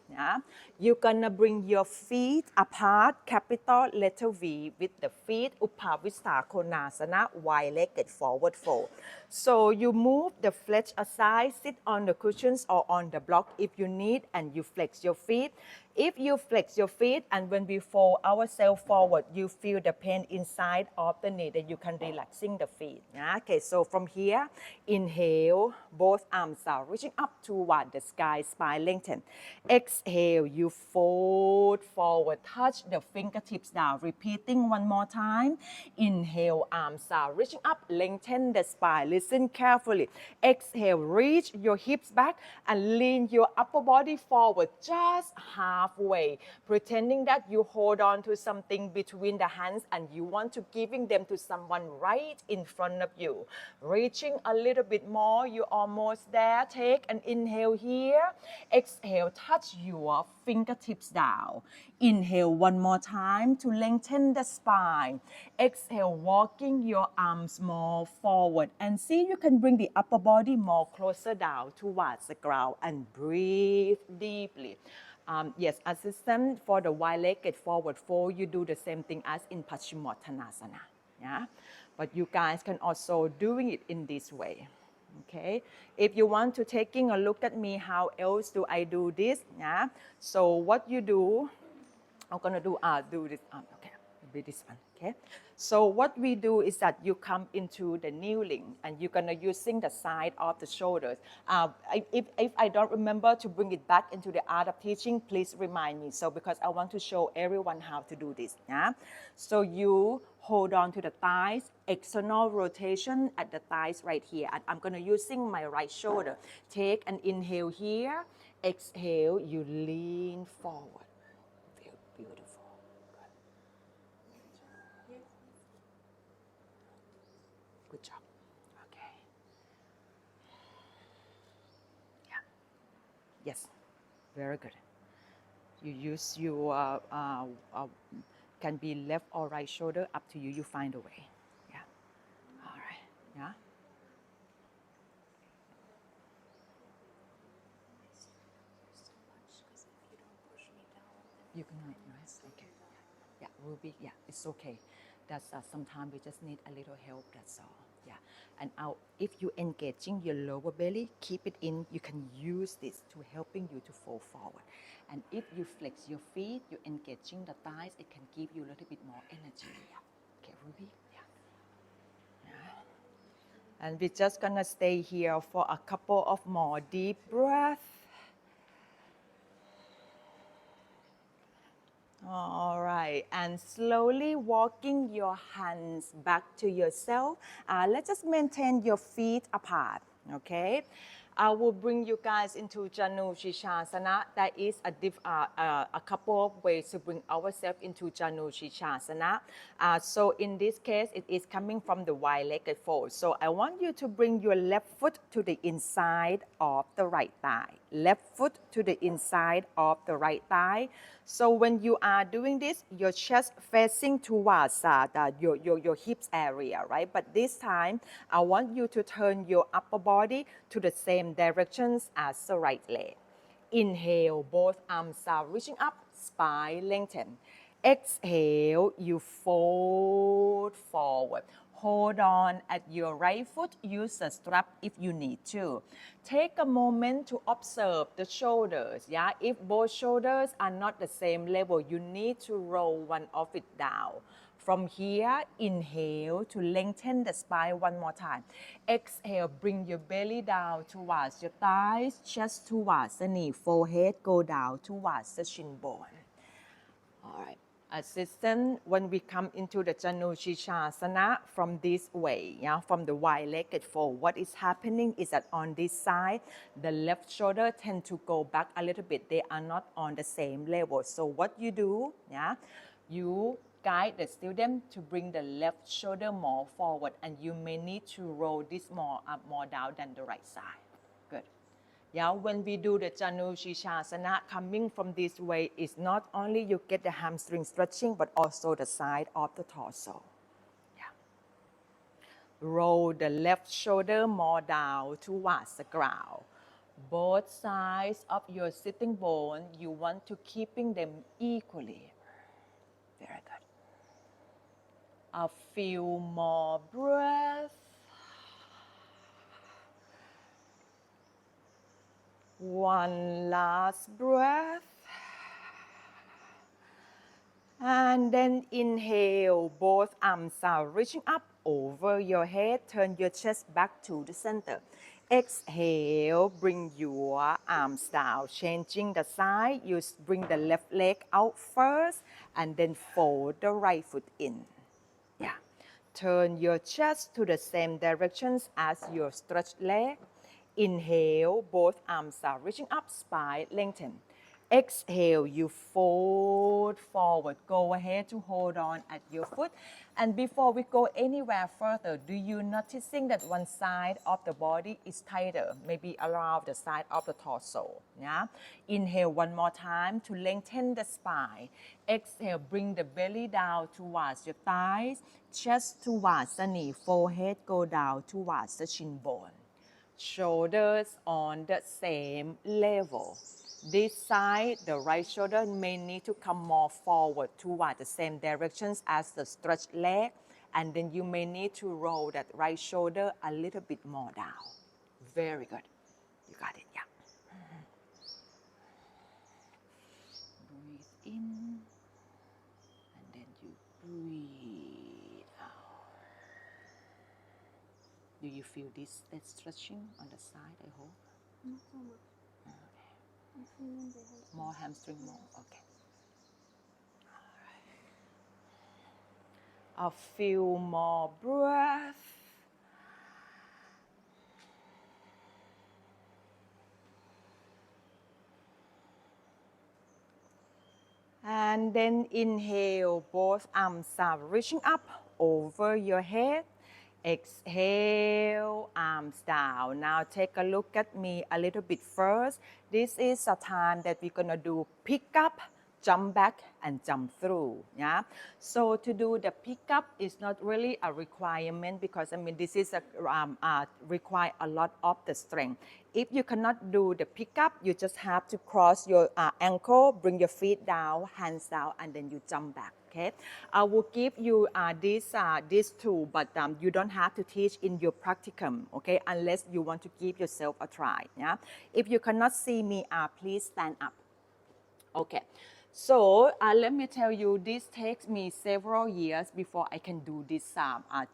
you're gonna bring your feet apart, capital letter V, with the feet Upavista Konasana, wide-legged forward fold. So you move the flesh aside, sit on the cushions or on the block if you need, and you flex your feet. If you flex your feet and when we fold ourselves forward, you feel the pain inside of the knee, then you can relaxing the feet. Okay, so from here, inhale, both arms are reaching up toward the sky, spine lengthen. Exhale, you fold forward, touch the fingertips down. Repeating one more time. Inhale, arms are reaching up, lengthen the spine. Listen carefully. Exhale, reach your hips back and lean your upper body forward, just half halfway, pretending that you hold on to something between the hands and you want to giving them to someone right in front of you. Reaching a little bit more, you're almost there. Take an inhale here. Exhale, touch your fingertips down. Inhale one more time to lengthen the spine. Exhale, walking your arms more forward. And see, you can bring the upper body more closer down towards the ground and breathe deeply. Yes, assistant for the wide-legged forward fold, you do the same thing as in Paschimottanasana. Yeah, but you guys can also doing it in this way. Okay, if you want to taking a look at me, how else do I do this? Yeah, so what you do, I'm gonna do this. Okay, be this one. Okay, so what we do is that you come into the kneeling and you're gonna using the side of the shoulders. If I don't remember to bring it back into the art of teaching, please remind me. So because I want to show everyone how to do this. Yeah, so you hold on to the thighs, external rotation at the thighs right here. And I'm gonna using my right shoulder. Take an inhale here. Exhale, you lean forward. Beautiful. Good job. Okay. Yeah. Yes. Very good. You use your can be left or right shoulder, up to you. You find a way. Yeah. All right. Yeah. You can make noise. Okay. Yeah, Ruby. Yeah, it's okay. That's sometimes we just need a little help. That's all. Yeah. And if you engaging your lower belly, keep it in. You can use this to helping you to fall forward. And if you flex your feet, you're engaging the thighs. It can give you a little bit more energy. Yeah. Okay, Ruby. Yeah. Yeah. And we're just gonna stay here for a couple of more deep breaths. All right, and slowly walking your hands back to yourself. Let's just maintain your feet apart, okay? I will bring you guys into Janu Shishasana. That is a couple of ways to bring ourselves into Janu Shishasana. So in this case, it is coming from the wide-legged fold. So I want you to bring your left foot to the inside of the right thigh. Left foot to the inside of the right thigh. So when you are doing this, your chest facing towards your hips area, right? But this time, I want you to turn your upper body to the same directions as the right leg. Inhale, both arms are reaching up, spine lengthen. Exhale, you fold forward. Hold on at your right foot. Use the strap if you need to. Take a moment to observe the shoulders. Yeah, if both shoulders are not the same level, you need to roll one of it down. From here, inhale to lengthen the spine one more time. Exhale, bring your belly down towards your thighs, chest towards the knee, forehead go down towards the shin bone. All right. Assistant, when we come into the Janu Shishasana from this way, yeah, from the wide-legged fold, what is happening is that on this side, the left shoulder tend to go back a little bit. They are not on the same level. So what you do, yeah, you guide the student to bring the left shoulder more forward, and you may need to roll this more up, more down than the right side. Good. Yeah, when we do the Janu Shishasana, coming from this way is not only you get the hamstring stretching, but also the side of the torso. Yeah. Roll the left shoulder more down towards the ground. Both sides of your sitting bone, you want to keeping them equally. Very good. A few more breaths. One last breath. And then inhale, both arms are reaching up over your head. Turn your chest back to the center. Exhale, bring your arms down, changing the side. You bring the left leg out first and then fold the right foot in. Yeah. Turn your chest to the same directions as your stretched leg. Inhale, both arms are reaching up, spine lengthen. Exhale, you fold forward. Go ahead to hold on at your foot. And before we go anywhere further, do you noticing that one side of the body is tighter, maybe around the side of the torso? Yeah. Inhale one more time to lengthen the spine. Exhale, bring the belly down towards your thighs, chest towards the knee, forehead go down towards the shin bone. Shoulders on the same level. This side, the right shoulder may need to come more forward toward the same directions as the stretched leg, and then you may need to roll that right shoulder a little bit more down. Very good. You got it, yeah. Breathe in, and then you breathe out. Do you feel this stretching on the side, I hope? Not so much. More hamstring, more. Okay. All right. A few more breaths. And then inhale, both arms are reaching up over your head. Exhale, arms down. Now take a look at me a little bit first. This is a time that we're gonna do pick up, jump back, and jump through. Yeah. So to do the pick up is not really a requirement because this is require a lot of the strength. If you cannot do the pick up, you just have to cross your ankle, bring your feet down, hands down, and then you jump back. Okay, I will give you these two, but you don't have to teach in your practicum, okay, unless you want to give yourself a try. Yeah, if you cannot see me, please stand up. Okay, so let me tell you, this takes me several years before I can do this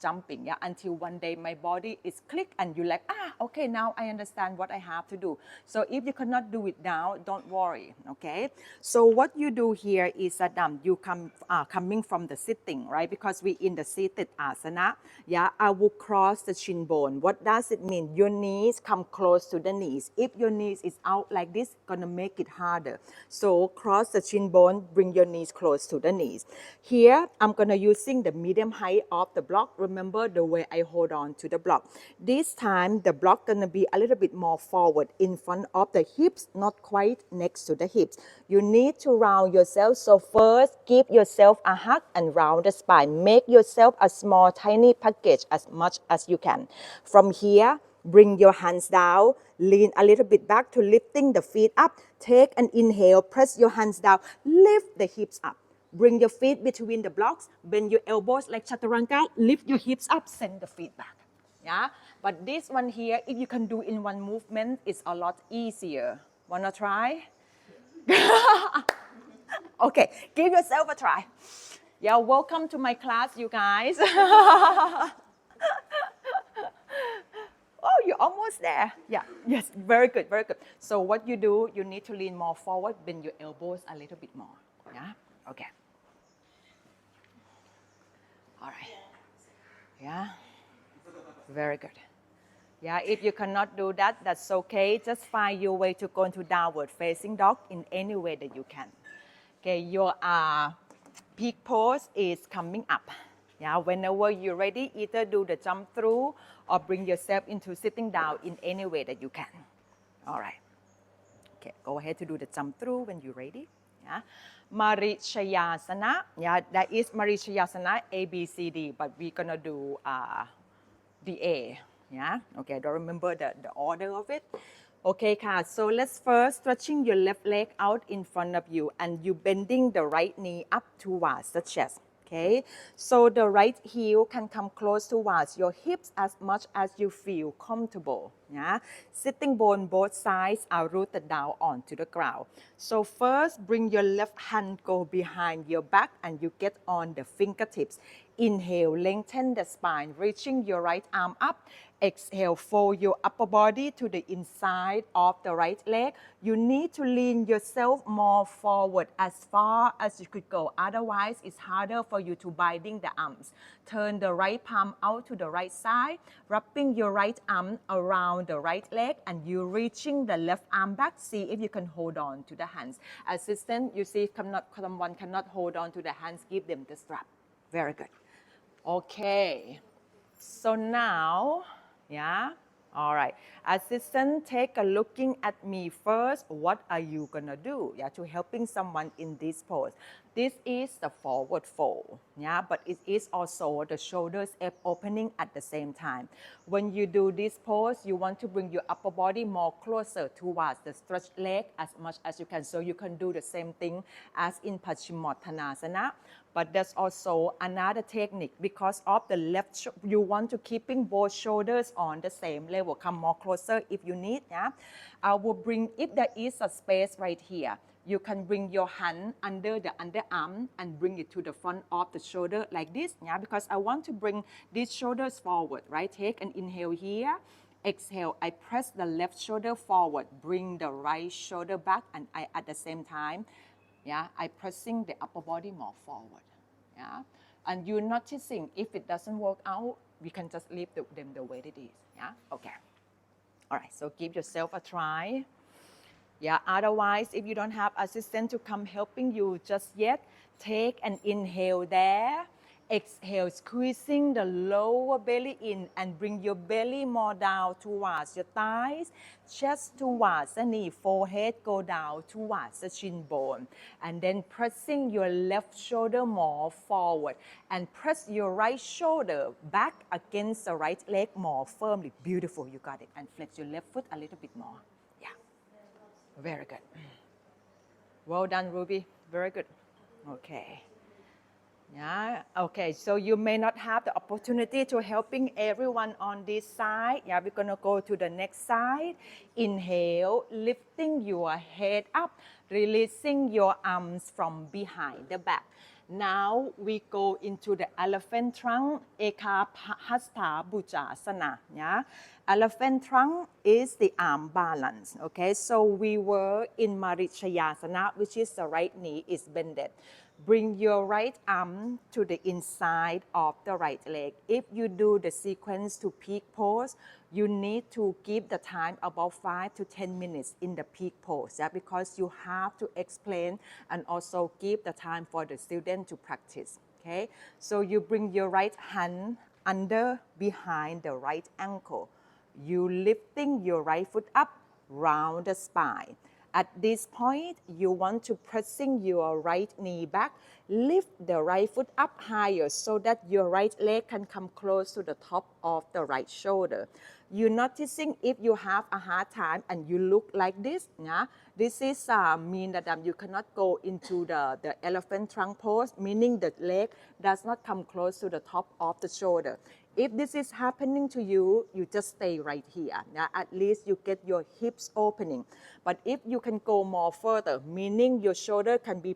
jumping, yeah, until one day my body is click and you're like, okay, now I understand what I have to do. So if you cannot do it now, don't worry, okay? So what you do here is that you coming from the sitting, right? Because we in the seated asana, yeah, I will cross the shin bone. What does it mean? Your knees come close to the knees. If your knees is out like this, gonna make it harder. So cross the shin bone, bring your knees close to the knees. Here, I'm gonna using the medium height of the block. Remember the way I hold on to the block. This time, the block gonna be a little bit more forward in front of the hips, not quite next to the hips. You need to round yourself. So first, give yourself a hug and round the spine. Make yourself a small, tiny package as much as you can. From here, bring your hands down, lean a little bit back to lifting the feet up. Take an inhale, press your hands down, lift the hips up. Bring your feet between the blocks, bend your elbows like chaturanga, lift your hips up, send the feet back. Yeah, but this one here, if you can do in one movement, it's a lot easier. Wanna try? Okay, give yourself a try. Yeah, welcome to my class, you guys. Oh, you're almost there. Yeah, yes, very good, very good. So what you do, you need to lean more forward, bend your elbows a little bit more. Yeah, okay. All right. Yeah, very good. Yeah, if you cannot do that, that's okay. Just find your way to go into downward facing dog in any way that you can. Okay, your peak pose is coming up. Yeah, whenever you're ready, either do the jump through or bring yourself into sitting down in any way that you can. All right. Okay, go ahead to do the jump through when you're ready. Yeah. Marichayasana. Yeah, that is Marichayasana A, B, C, D, but we're gonna do the A. Yeah, okay, don't remember the order of it. Okay, so let's first stretching your left leg out in front of you and you bending the right knee up towards the chest. Okay, so the right heel can come close towards your hips as much as you feel comfortable. Yeah, sitting bone both sides are rooted down onto the ground. So first, bring your left hand go behind your back and you get on the fingertips. Inhale, lengthen the spine, reaching your right arm up. Exhale, fold your upper body to the inside of the right leg. You need to lean yourself more forward as far as you could go. Otherwise, it's harder for you to binding the arms. Turn the right palm out to the right side, wrapping your right arm around the right leg, and you reaching the left arm back. See if you can hold on to the hands. Assistant, you see if someone cannot hold on to the hands, give them the strap. Very good. Okay. So now, yeah, all right. Assistant, take a looking at me first. What are you gonna do? Yeah, to helping someone in this pose. This is the forward fold, yeah, but it is also the shoulders opening at the same time. When you do this pose, you want to bring your upper body more closer towards the stretched leg as much as you can. So you can do the same thing as in Paschimottanasana. But there's also another technique because of the left, you want to keeping both shoulders on the same level. Come more closer if you need, yeah. I will bring, if there is a space right here, you can bring your hand under the underarm and bring it to the front of the shoulder like this, yeah, because I want to bring these shoulders forward, right? Take an inhale here. Exhale, I press the left shoulder forward, bring the right shoulder back, and I, at the same time, yeah, I pressing the upper body more forward, yeah. And you're noticing if it doesn't work out, we can just leave them the way it is, yeah, okay. All right, so give yourself a try. Yeah, otherwise, if you don't have assistant to come helping you just yet, take an inhale there. Exhale, squeezing the lower belly in and bring your belly more down towards your thighs, chest towards the knee, forehead go down towards the shin bone. And then pressing your left shoulder more forward and press your right shoulder back against the right leg more firmly. Beautiful, you got it. And flex your left foot a little bit more. Yeah, very good. Well done, Ruby. Very good. Okay. Yeah, okay, so you may not have the opportunity to helping everyone on this side. Yeah, we're gonna go to the next side. Inhale, lifting your head up, releasing your arms from behind the back. Now we go into the elephant trunk, Ekahasta Bhujasana. Yeah, elephant trunk is the arm balance. Okay, so we were in Marichayasana, which is the right knee is bended. Bring your right arm to the inside of the right leg. If you do the sequence to peak pose, you need to give the time about 5 to 10 minutes in the peak pose, yeah, because you have to explain and also give the time for the student to practice, okay? So you bring your right hand under behind the right ankle. You lifting your right foot up, round the spine. At this point, you want to pressing your right knee back, lift the right foot up higher so that your right leg can come close to the top of the right shoulder. You're noticing if you have a hard time and you look like this, yeah, this is mean that you cannot go into the elephant trunk pose, meaning the leg does not come close to the top of the shoulder. If this is happening to you, you just stay right here. Yeah? At least you get your hips opening. But if you can go more further, meaning your shoulder can be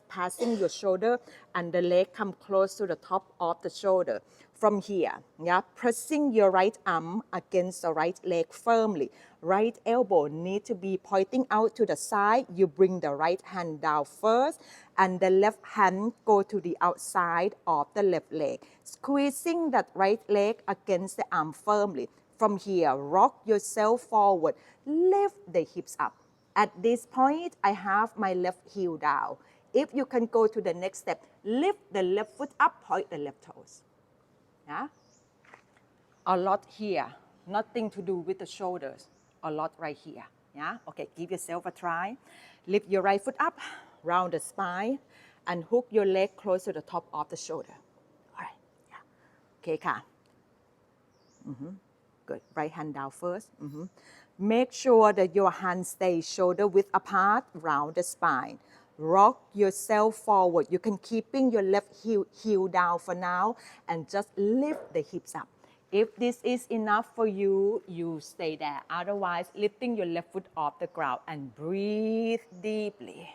passing your shoulder and the leg come close to the top of the shoulder. From here, yeah, pressing your right arm against the right leg firmly. Right elbow need to be pointing out to the side. You bring the right hand down first and the left hand go to the outside of the left leg. Squeezing that right leg against the arm firmly. From here, rock yourself forward. Lift the hips up. At this point, I have my left heel down. If you can go to the next step, lift the left foot up, point the left toes. Yeah? A lot here, nothing to do with the shoulders, a lot right here. Yeah? Okay, give yourself a try. Lift your right foot up, round the spine, and hook your leg close to the top of the shoulder. All right, yeah. Okay, ka. Good, right hand down first. Make sure that your hands stay shoulder width apart, round the spine. Rock yourself forward. You can keeping your left heel down for now and just lift the hips up. If this is enough for you, you stay there. Otherwise, lifting your left foot off the ground and breathe deeply.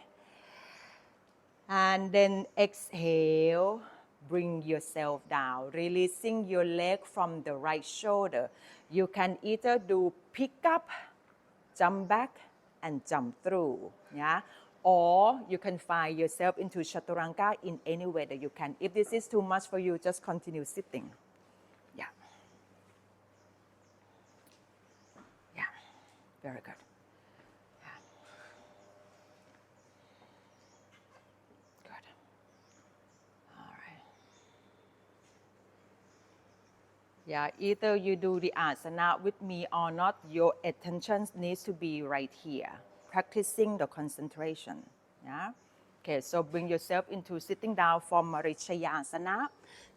And then exhale, bring yourself down, releasing your leg from the right shoulder. You can either do pick up, jump back, and jump through. Yeah. Or you can find yourself into chaturanga in any way that you can. If this is too much for you, just continue sitting. Yeah. Yeah. Very good. Yeah. Good. All right. Yeah, either you do the asana with me or not, your attention needs to be right here, practicing the concentration. Yeah. Okay, so bring yourself into sitting down for Marichayasana,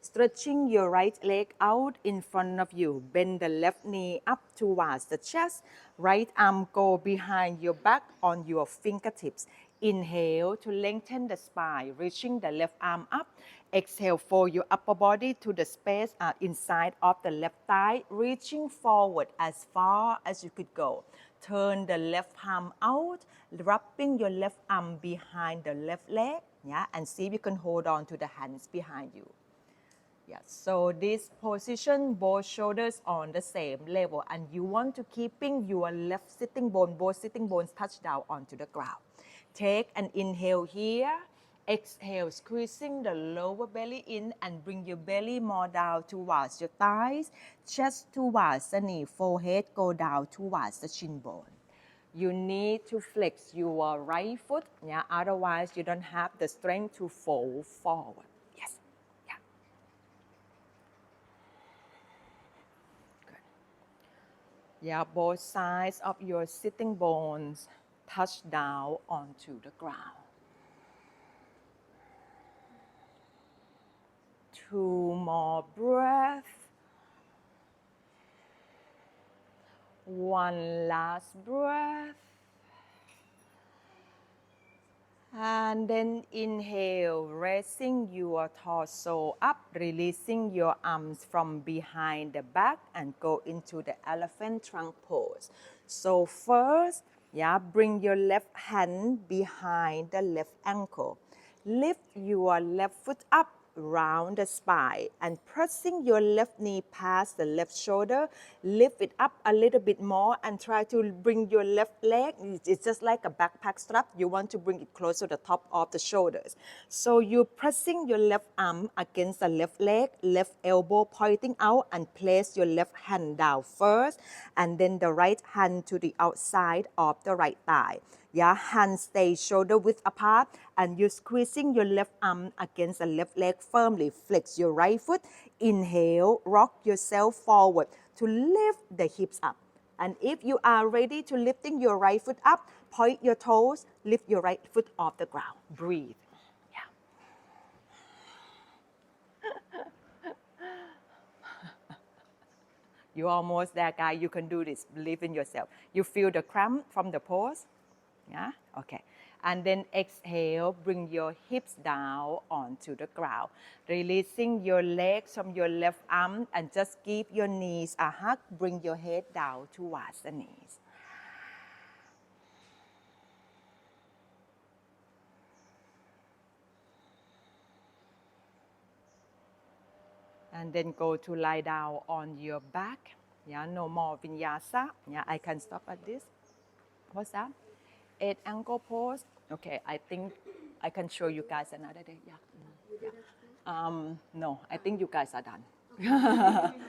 stretching your right leg out in front of you. Bend the left knee up towards the chest. Right arm go behind your back on your fingertips. Inhale to lengthen the spine, reaching the left arm up. Exhale, fold your upper body to the space inside of the left thigh, reaching forward as far as you could go. Turn the left palm out, wrapping your left arm behind the left leg, yeah, and see if you can hold on to the hands behind you. Yes, so this position, both shoulders on the same level, and you want to keeping your left sitting bone, both sitting bones touch down onto the ground. Take an inhale here, exhale, squeezing the lower belly in and bring your belly more down towards your thighs, chest towards the knee, forehead go down towards the shin bone. You need to flex your right foot, yeah, otherwise you don't have the strength to fold forward. Yes, yeah. Yeah, both sides of your sitting bones touch down onto the ground. 2 more breaths. 1 last breath. And then inhale, raising your torso up, releasing your arms from behind the back and go into the elephant trunk pose. So first, yeah, bring your left hand behind the left ankle. Lift your left foot up, round the spine and pressing your left knee past the left shoulder. Lift it up a little bit more and try to bring your left leg. It's just like a backpack strap. You want to bring it closer to the top of the shoulders. So you're pressing your left arm against the left leg, left elbow pointing out, and place your left hand down first and then the right hand to the outside of the right thigh. Yeah, hands stay shoulder width apart and you're squeezing your left arm against the left leg firmly. Flex your right foot. Inhale, rock yourself forward to lift the hips up. And if you are ready to lifting your right foot up, point your toes, lift your right foot off the ground. Breathe. Yeah. You're almost there, guys. You can do this. Believe in yourself. You feel the cramp from the pose? Yeah? Okay. And then exhale, bring your hips down onto the ground. Releasing your legs from your left arm and just give your knees a hug. Bring your head down towards the knees. And then go to lie down on your back. Yeah, no more vinyasa. Yeah, I can stop at this. What's that? 8 ankle pose. Okay, I think I can show you guys another day. Yeah. No, I think you guys are done.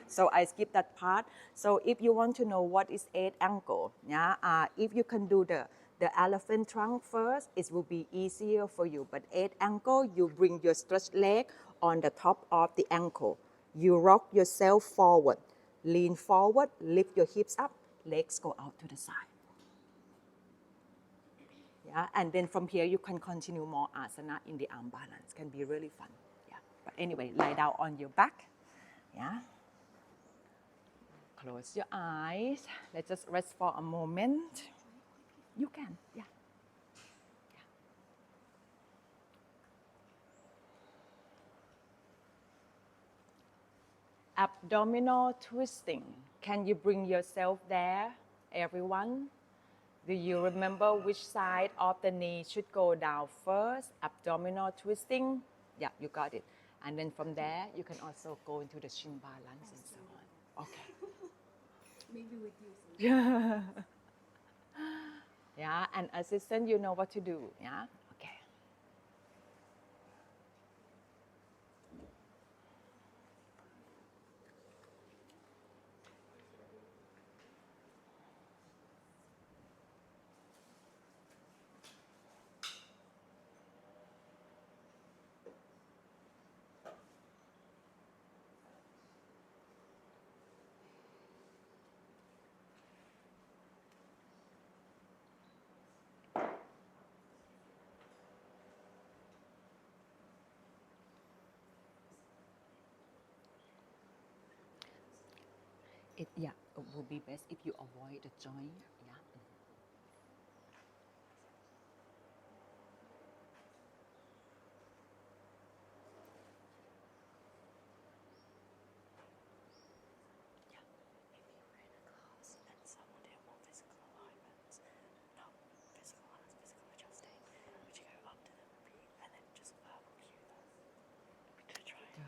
So I skip that part. So if you want to know what is 8 ankle, yeah, if you can do the elephant trunk first, it will be easier for you. But 8 ankle, you bring your stretched leg on the top of the ankle. You rock yourself forward. Lean forward, lift your hips up, legs go out to the side. Yeah, and then from here you can continue more asana in the arm balance. Can be really fun. Yeah, but anyway, lie down on your back. Yeah. Close your eyes. Let's just rest for a moment. You can, yeah. Abdominal twisting. Can you bring yourself there, everyone? Do you remember which side of the knee should go down first? Abdominal twisting. Yeah, you got it. And then from there, you can also go into the chin balance and so on. Okay. Maybe with you. Yeah. Yeah, and assistant, you know what to do. Yeah. Okay. It will be best if you avoid the joint. Yeah. If you were in a class and someone did more physical alignments, not physical hands, physical adjusting, would you go up to them, repeat, and then just verbal cue them to try and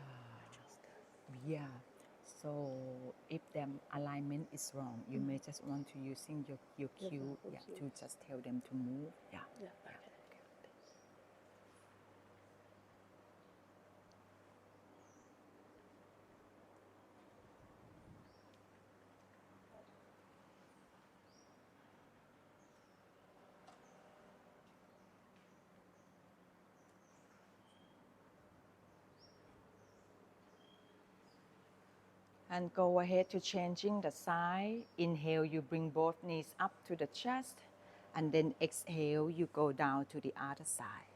adjust them? Yeah. So if the alignment is wrong, you may just want to using your cue, to just tell them to move. Yeah. Yeah, okay. And go ahead to changing the side. Inhale, you bring both knees up to the chest. And then exhale, you go down to the other side.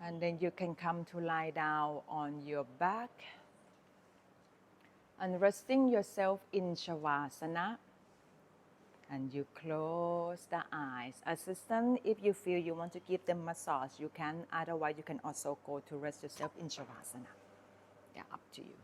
And then you can come to lie down on your back and resting yourself in Savasana. And you close the eyes. Assistant, if you feel you want to give them massage, you can. Otherwise, you can also go to rest yourself in Savasana. Yeah, up to you.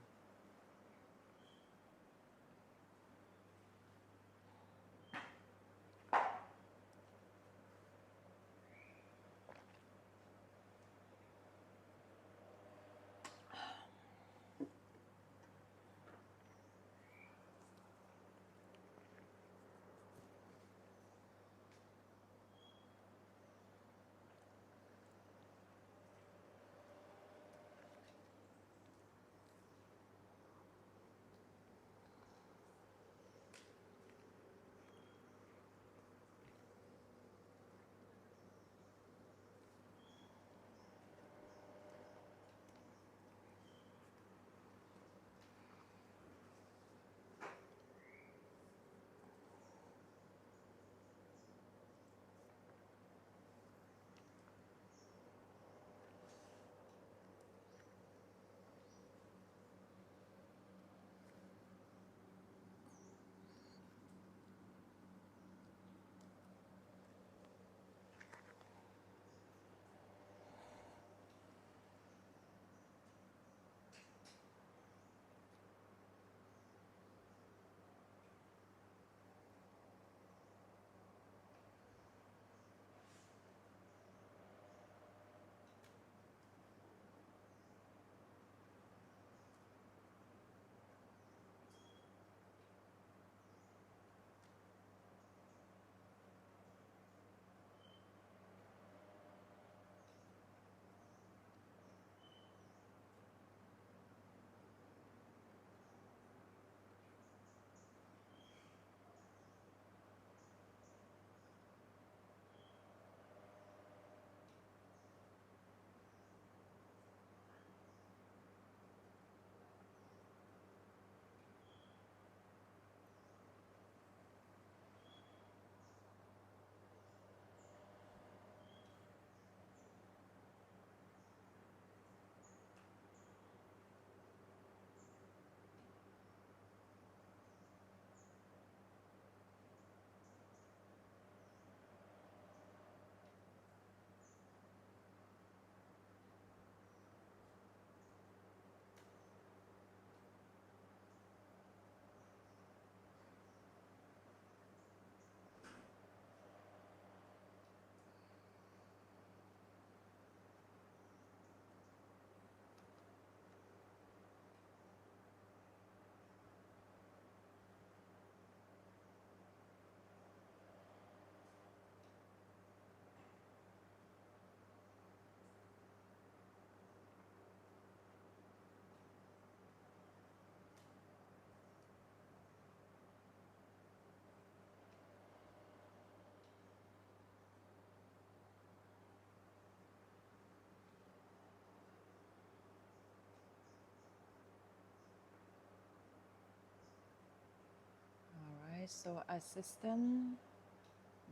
so assistant,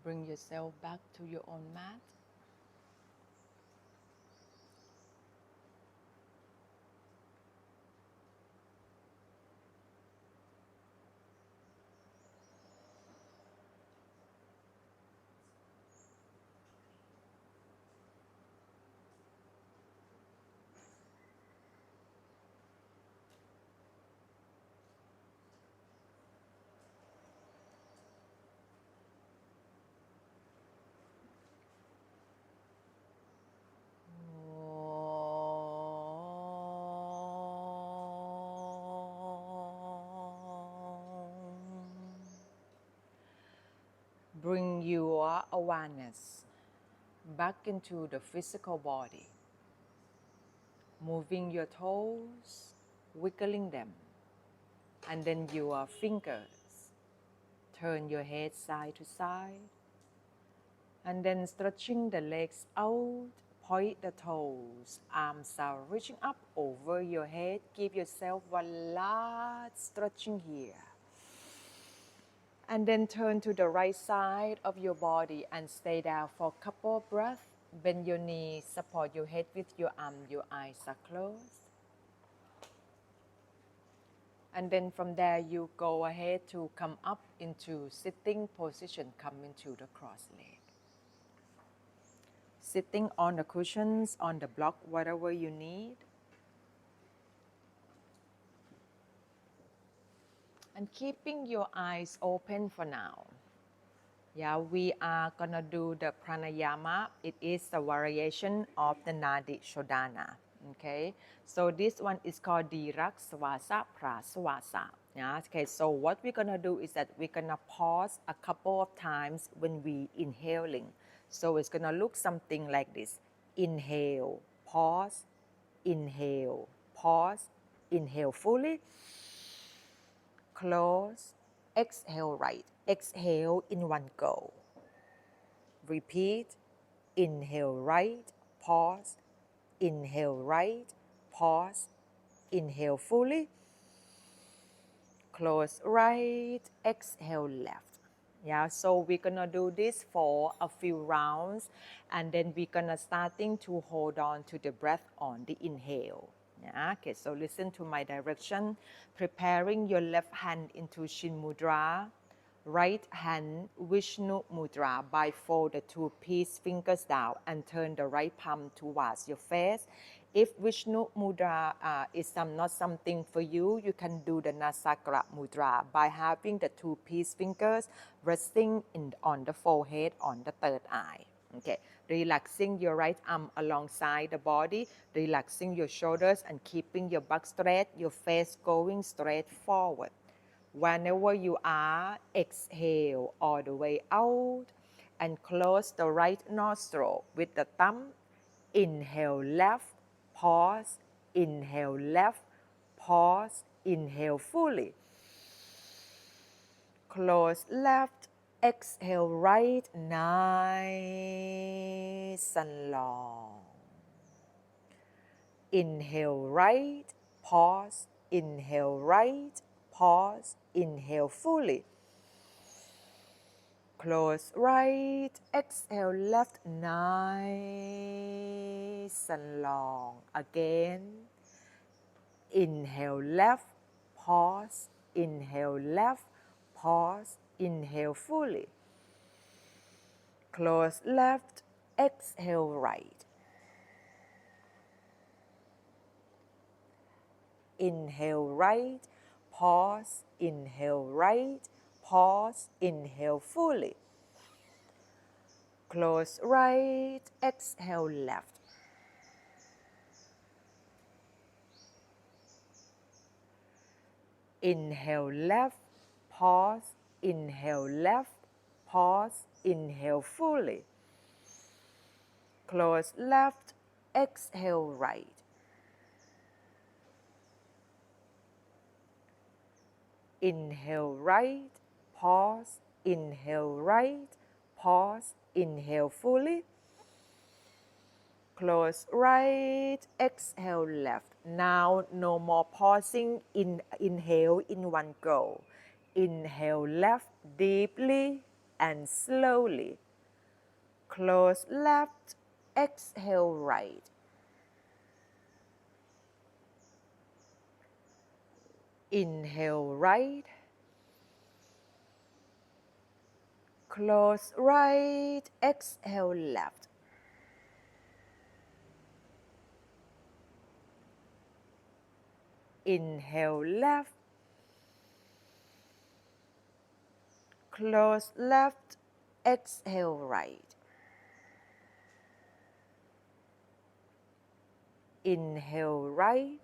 bring yourself back to your own mat. Bring your awareness back into the physical body, moving your toes, wiggling them, and then your fingers. Turn your head side to side, and then stretching the legs out, point the toes, arms are reaching up over your head. Give yourself one last stretching here. And then turn to the right side of your body and stay there for a couple of breaths. Bend your knees, support your head with your arm, your eyes are closed. And then from there, you go ahead to come up into sitting position, come into the cross leg. Sitting on the cushions, on the block, whatever you need. And keeping your eyes open for now. Yeah, we are gonna do the pranayama. It is a variation of the Nadi Shodhana. Okay, so this one is called Diraksvasa Prasvasa. Yeah, okay, so what we're gonna do is that we're gonna pause a couple of times when we inhaling. So it's gonna look something like this. Inhale, pause, inhale, pause, inhale fully, close, exhale right, exhale in one go. Repeat, inhale right, pause, inhale right, pause, inhale fully, close right, exhale left. Yeah, so we're gonna do this for a few rounds, and then we're gonna starting to hold on to the breath on the inhale. Yeah, okay, so listen to my direction. Preparing your left hand into Shin Mudra, right hand Vishnu Mudra. By fold the two peace fingers down and turn the right palm towards your face. If Vishnu Mudra is not something for you, you can do the Nasakara Mudra by having the two peace fingers resting on the forehead, on the third eye. Okay, relaxing your right arm alongside the body, relaxing your shoulders and keeping your back straight, your face going straight forward. Whenever you are, exhale all the way out and close the right nostril with the thumb. Inhale left, pause, inhale left, pause, inhale fully. Close left, exhale right, nice and long. Inhale right, pause, inhale right, pause, inhale fully. Close right, exhale left, nice and long. Again, inhale left, pause, inhale left, pause, inhale fully. Close left, exhale right. Inhale right, pause, inhale right, pause, inhale fully. Close right, exhale left. Inhale left, pause, inhale left, pause, inhale fully. Close left, exhale right. Inhale right, pause, inhale right, pause, inhale fully. Close right, exhale left. Now no more pausing, inhale in one go. Inhale left deeply and slowly. Close left, exhale right. Inhale right. Close right, exhale left. Inhale left. Close left, exhale right. Inhale right.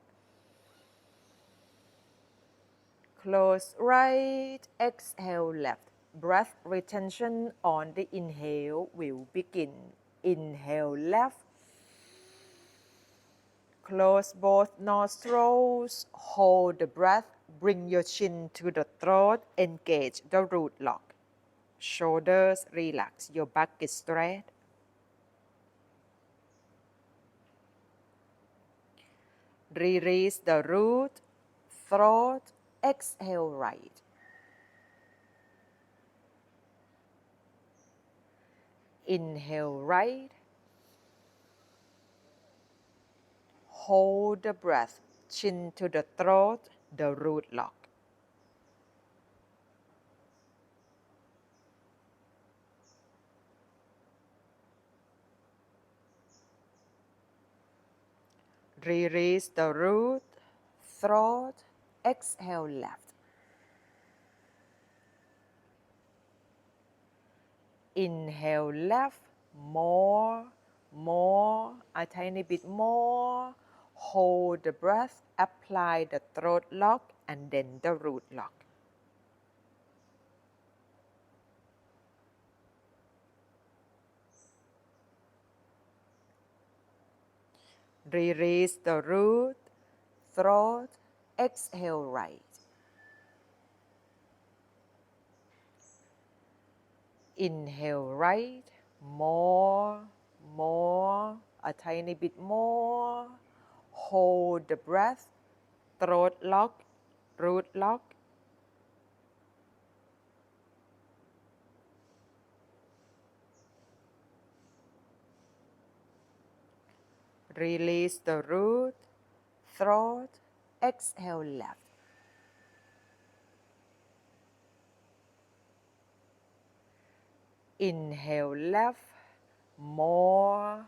Close right, exhale left. Breath retention on the inhale will begin. Inhale left. Close both nostrils. Hold the breath. Bring your chin to the throat. Engage the root lock. Shoulders relax. Your back is straight. Release the root, throat. Exhale right. Inhale right. Hold the breath. Chin to the throat. The root lock. Release the root, throat. Exhale left. Inhale left. More, a tiny bit more. Hold the breath. Apply the throat lock and then the root lock. Release the root, throat. Exhale right. Inhale right. More, a tiny bit more. Hold the breath. Throat lock, root lock. Release the root, throat. Exhale left. Inhale left. More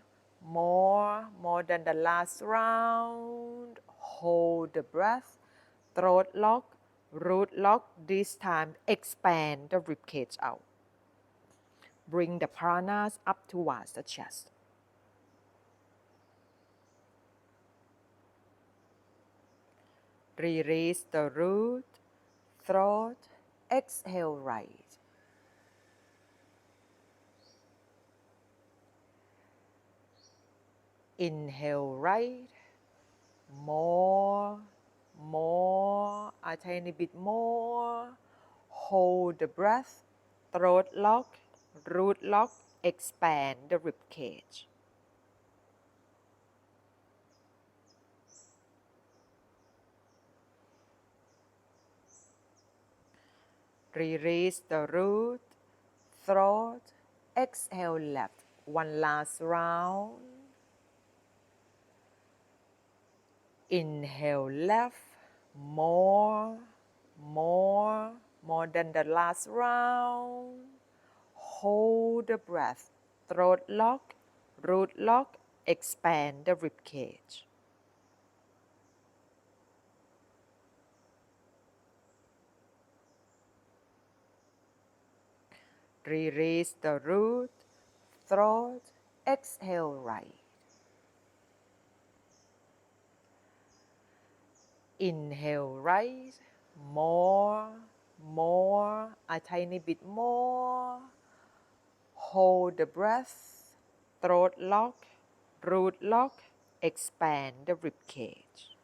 than the last round. Hold the breath. Throat lock, root lock. This time expand the ribcage out. Bring the pranas up towards the chest. Release the root, throat. Exhale right. Inhale right. More, a tiny bit more. Hold the breath. Throat lock, root lock. Expand the rib cage. Release the root, throat. Exhale left. One last round. Inhale left. More than the last round. Hold the breath. Throat lock, root lock. Expand the rib cage. Release the root, throat. Exhale right. Inhale right. More, a tiny bit more. Hold the breath. Throat lock, root lock. Expand the rib cage.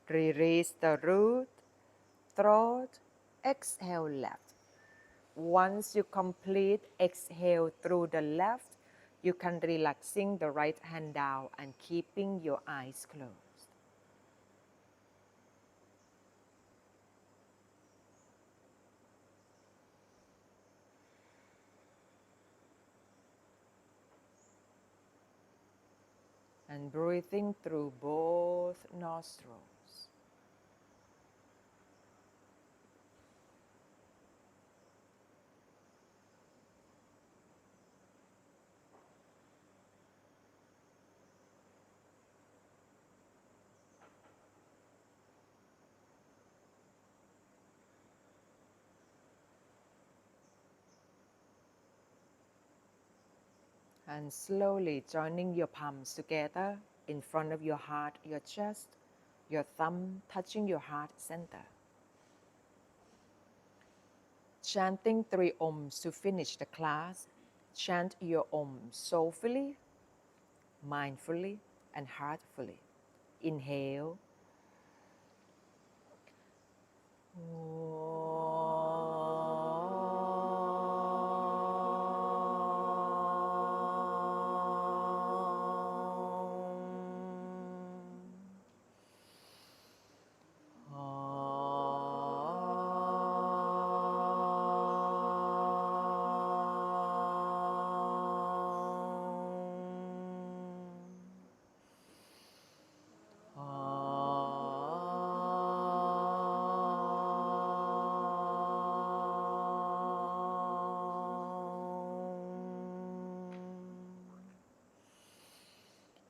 Release the root, throat. Exhale left. Once you complete exhale through the left, you can relaxing the right hand down and keeping your eyes closed. And breathing through both nostrils. And slowly joining your palms together in front of your heart, your chest, your thumb touching your heart center. Chanting 3 Oms to finish the class. Chant your Om soulfully, mindfully, and heartfully. Inhale.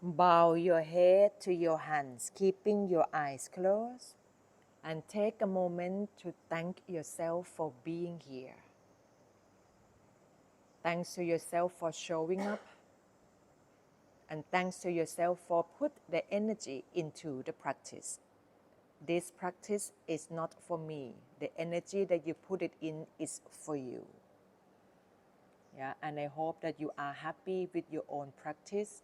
Bow your head to your hands, keeping your eyes closed, and take a moment to thank yourself for being here. Thanks to yourself for showing up, and thanks to yourself for put the energy into the practice. This practice is not for me. The energy that you put it in is for you. Yeah, and I hope that you are happy with your own practice,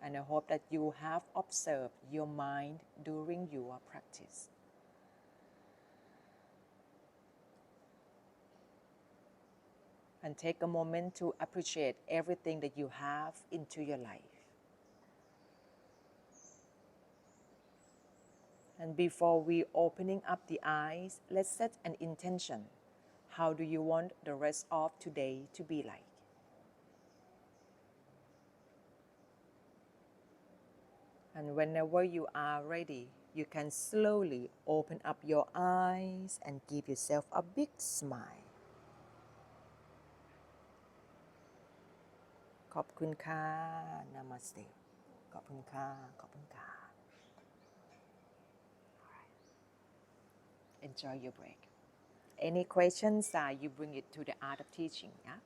and I hope that you have observed your mind during your practice. And take a moment to appreciate everything that you have into your life. And before we opening up the eyes, let's set an intention. How do you want the rest of today to be like? And whenever you are ready, you can slowly open up your eyes and give yourself a big smile. ขอบคุณค่ะ Namaste. ขอบคุณค่ะ ขอบคุณค่ะ Enjoy your break. Any questions, you bring it to the art of teaching. Yeah?